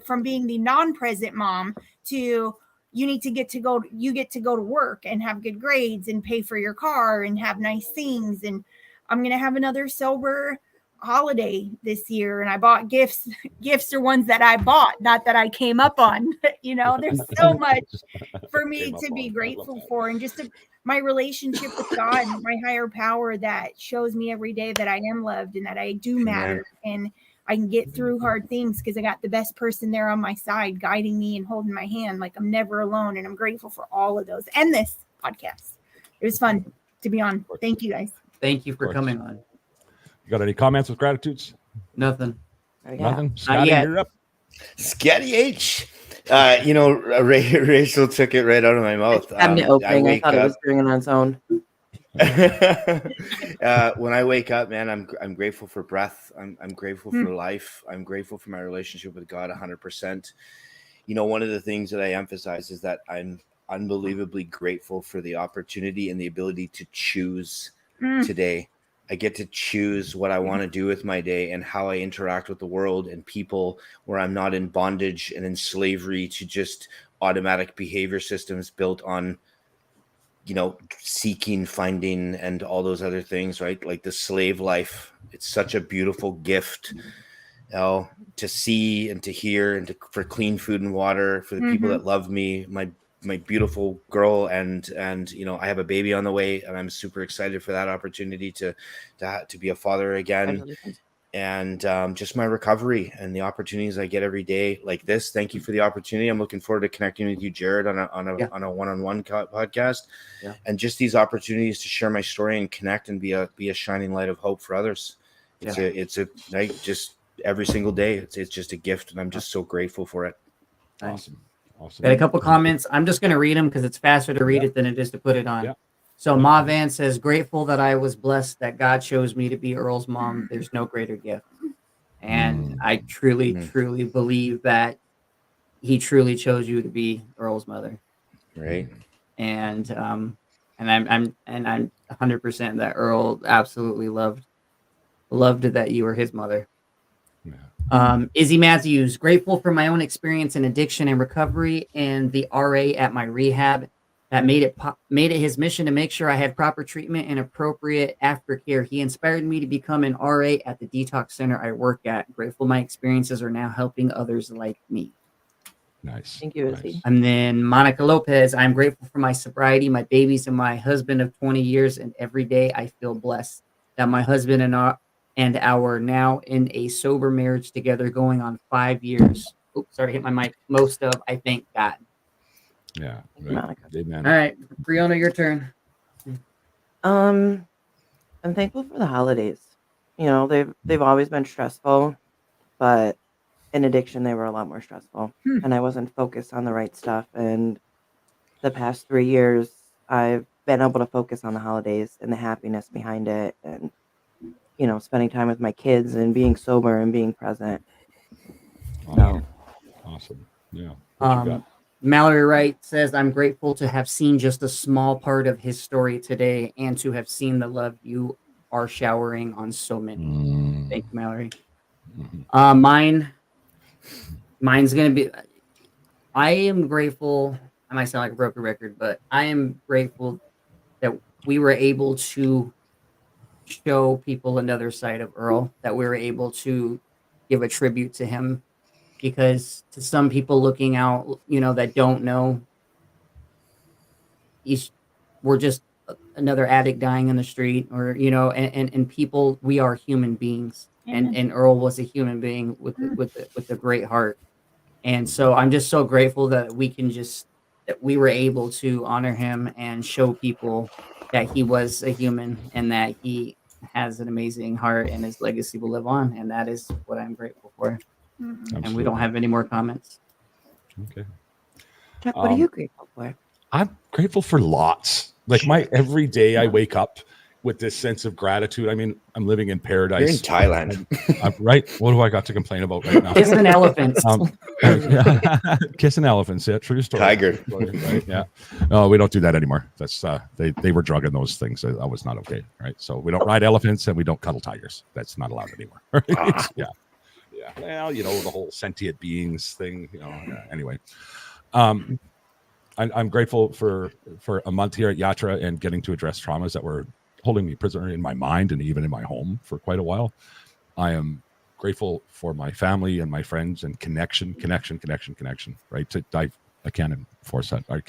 from being the non-present mom to you get to go to work and have good grades and pay for your car and have nice things. And I'm going to have another sober holiday this year. And I bought gifts. Gifts are ones that I bought, not that I came up on. You know, there's so much for me to be grateful for. And just my relationship with God, my higher power that shows me every day that I am loved and that I do matter. And I can get through hard things because I got the best person there on my side guiding me and holding my hand. Like I'm never alone. And I'm grateful for all of those and this podcast. It was fun to be on. Thank you guys. Thank you for coming on. You got any comments with gratitudes? Nothing. Nothing. Scotty, you're up. Scotty H. You know, Rachel took it right out of my mouth. Cabinet opening. I thought it was doing it on its own. When I wake up, man, I'm grateful for breath. I'm grateful for life. I'm grateful for my relationship with God 100%. You know, one of the things that I emphasize is that I'm unbelievably grateful for the opportunity and the ability to choose today. I get to choose what I want to do with my day and how I interact with the world and people, where I'm not in bondage and in slavery to just automatic behavior systems built on, you know, seeking, finding, and all those other things, right? Like the slave life. It's such a beautiful gift, you know, to see and to hear and for clean food and water, for the people that love me, my beautiful girl, and you know, I have a baby on the way, and I'm super excited for that opportunity to be a father again, and just my recovery and the opportunities I get every day like this. Thank you for the opportunity. I'm looking forward to connecting with you, Jared, on a one-on-one podcast, and just these opportunities to share my story and connect and be a shining light of hope for others. It's a like just every single day. It's just a gift, and I'm just so grateful for it. Awesome. Got a couple comments. I'm just going to read them because it's faster to read it than it is to put it on. So Ma Van says, grateful that I was blessed that God chose me to be Earl's mom. There's no greater gift. And I truly believe that he truly chose you to be Earl's mother. Right. And I'm 100% that Earl absolutely loved that you were his mother. Izzy Matthews, grateful for my own experience in addiction and recovery and the RA at my rehab that made it his mission to make sure I had proper treatment and appropriate aftercare. He inspired me to become an RA at the detox center I work at. Grateful my experiences are now helping others like me. Nice. Thank you, Izzy. And then Monica Lopez, I'm grateful for my sobriety, my babies, and my husband of 20 years. And every day I feel blessed that my husband and our now in a sober marriage together going on 5 years. Oops, sorry to hit my mic. Most of, I thank God. Yeah. Right. Amen. All right, Brianna, your turn. I'm thankful for the holidays. You know, they've always been stressful, but in addiction they were a lot more stressful, and I wasn't focused on the right stuff. And the past 3 years, I've been able to focus on the holidays and the happiness behind it, and you know, spending time with my kids and being sober and being present. So, Awesome. Yeah. What you got? Mallory Wright says, I'm grateful to have seen just a small part of his story today and to have seen the love you are showering on so many. Thank you, Mallory. Mine's going to be, I am grateful. I might sound like a broken record, but I am grateful that we were able to show people another side of Earl, that we were able to give a tribute to him. Because to some people looking out, you know, that don't know, we're just another addict dying in the street, or you know, and people, we are human beings, and Earl was a human being with a great heart, and so I'm just so grateful that we were able to honor him and show people that he was a human and that he has an amazing heart and his legacy will live on, and that is what I'm grateful for. And we don't have any more comments. Okay. Chuck, what are you grateful for? I'm grateful for lots. Like every day I wake up with this sense of gratitude. I mean, I'm living in paradise. You're in Thailand. I'm right. What do I got to complain about right now? Kissing elephants. Kissing elephants. Yeah, true story. Tiger. Right? Yeah. No, we don't do that anymore. That's they were drugging those things. That was not okay. Right. So we don't ride elephants and we don't cuddle tigers. That's not allowed anymore. Right? Yeah. Yeah. Well, you know, the whole sentient beings thing, you know, anyway. I'm grateful for a month here at Yatra and getting to address traumas that were holding me prisoner in my mind and even in my home for quite a while. I am grateful for my family and my friends and connection, right? I can't enforce that. I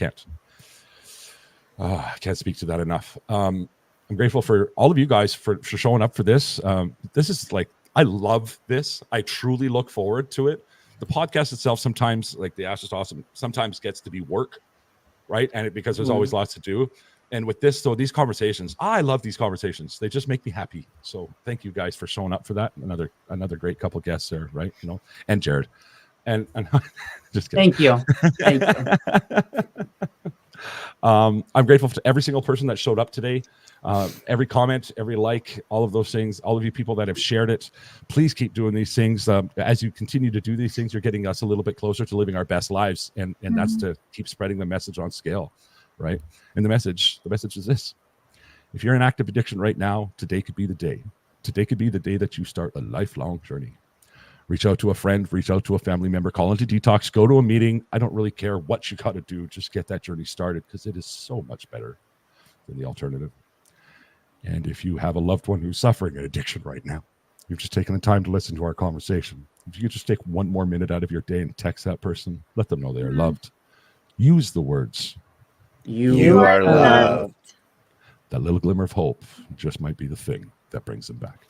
can't speak to that enough. I'm grateful for all of you guys for showing up for this. This is like, I love this. I truly look forward to it. The podcast itself sometimes, like the Ash is Awesome, sometimes gets to be work, right? And because there's always lots to do. And with this, though, these conversations, I love these conversations. They just make me happy. So thank you guys for showing up for that. Another great couple guests there, right? You know, and Jared. And just kidding. Thank you. Thank you. I'm grateful to every single person that showed up today. Every comment, every like, all of those things, all of you people that have shared it, please keep doing these things. As you continue to do these things, you're getting us a little bit closer to living our best lives. And that's to keep spreading the message on scale, right? And the message is this. If you're in active addiction right now, today could be the day. Today could be the day that you start a lifelong journey. Reach out to a friend, reach out to a family member, call into Detox, go to a meeting. I don't really care what you got to do. Just get that journey started because it is so much better than the alternative. And if you have a loved one who's suffering an addiction right now, you've just taken the time to listen to our conversation. If you could just take 1 more minute out of your day and text that person, let them know they are loved. Use the words. You are loved. That little glimmer of hope just might be the thing that brings them back.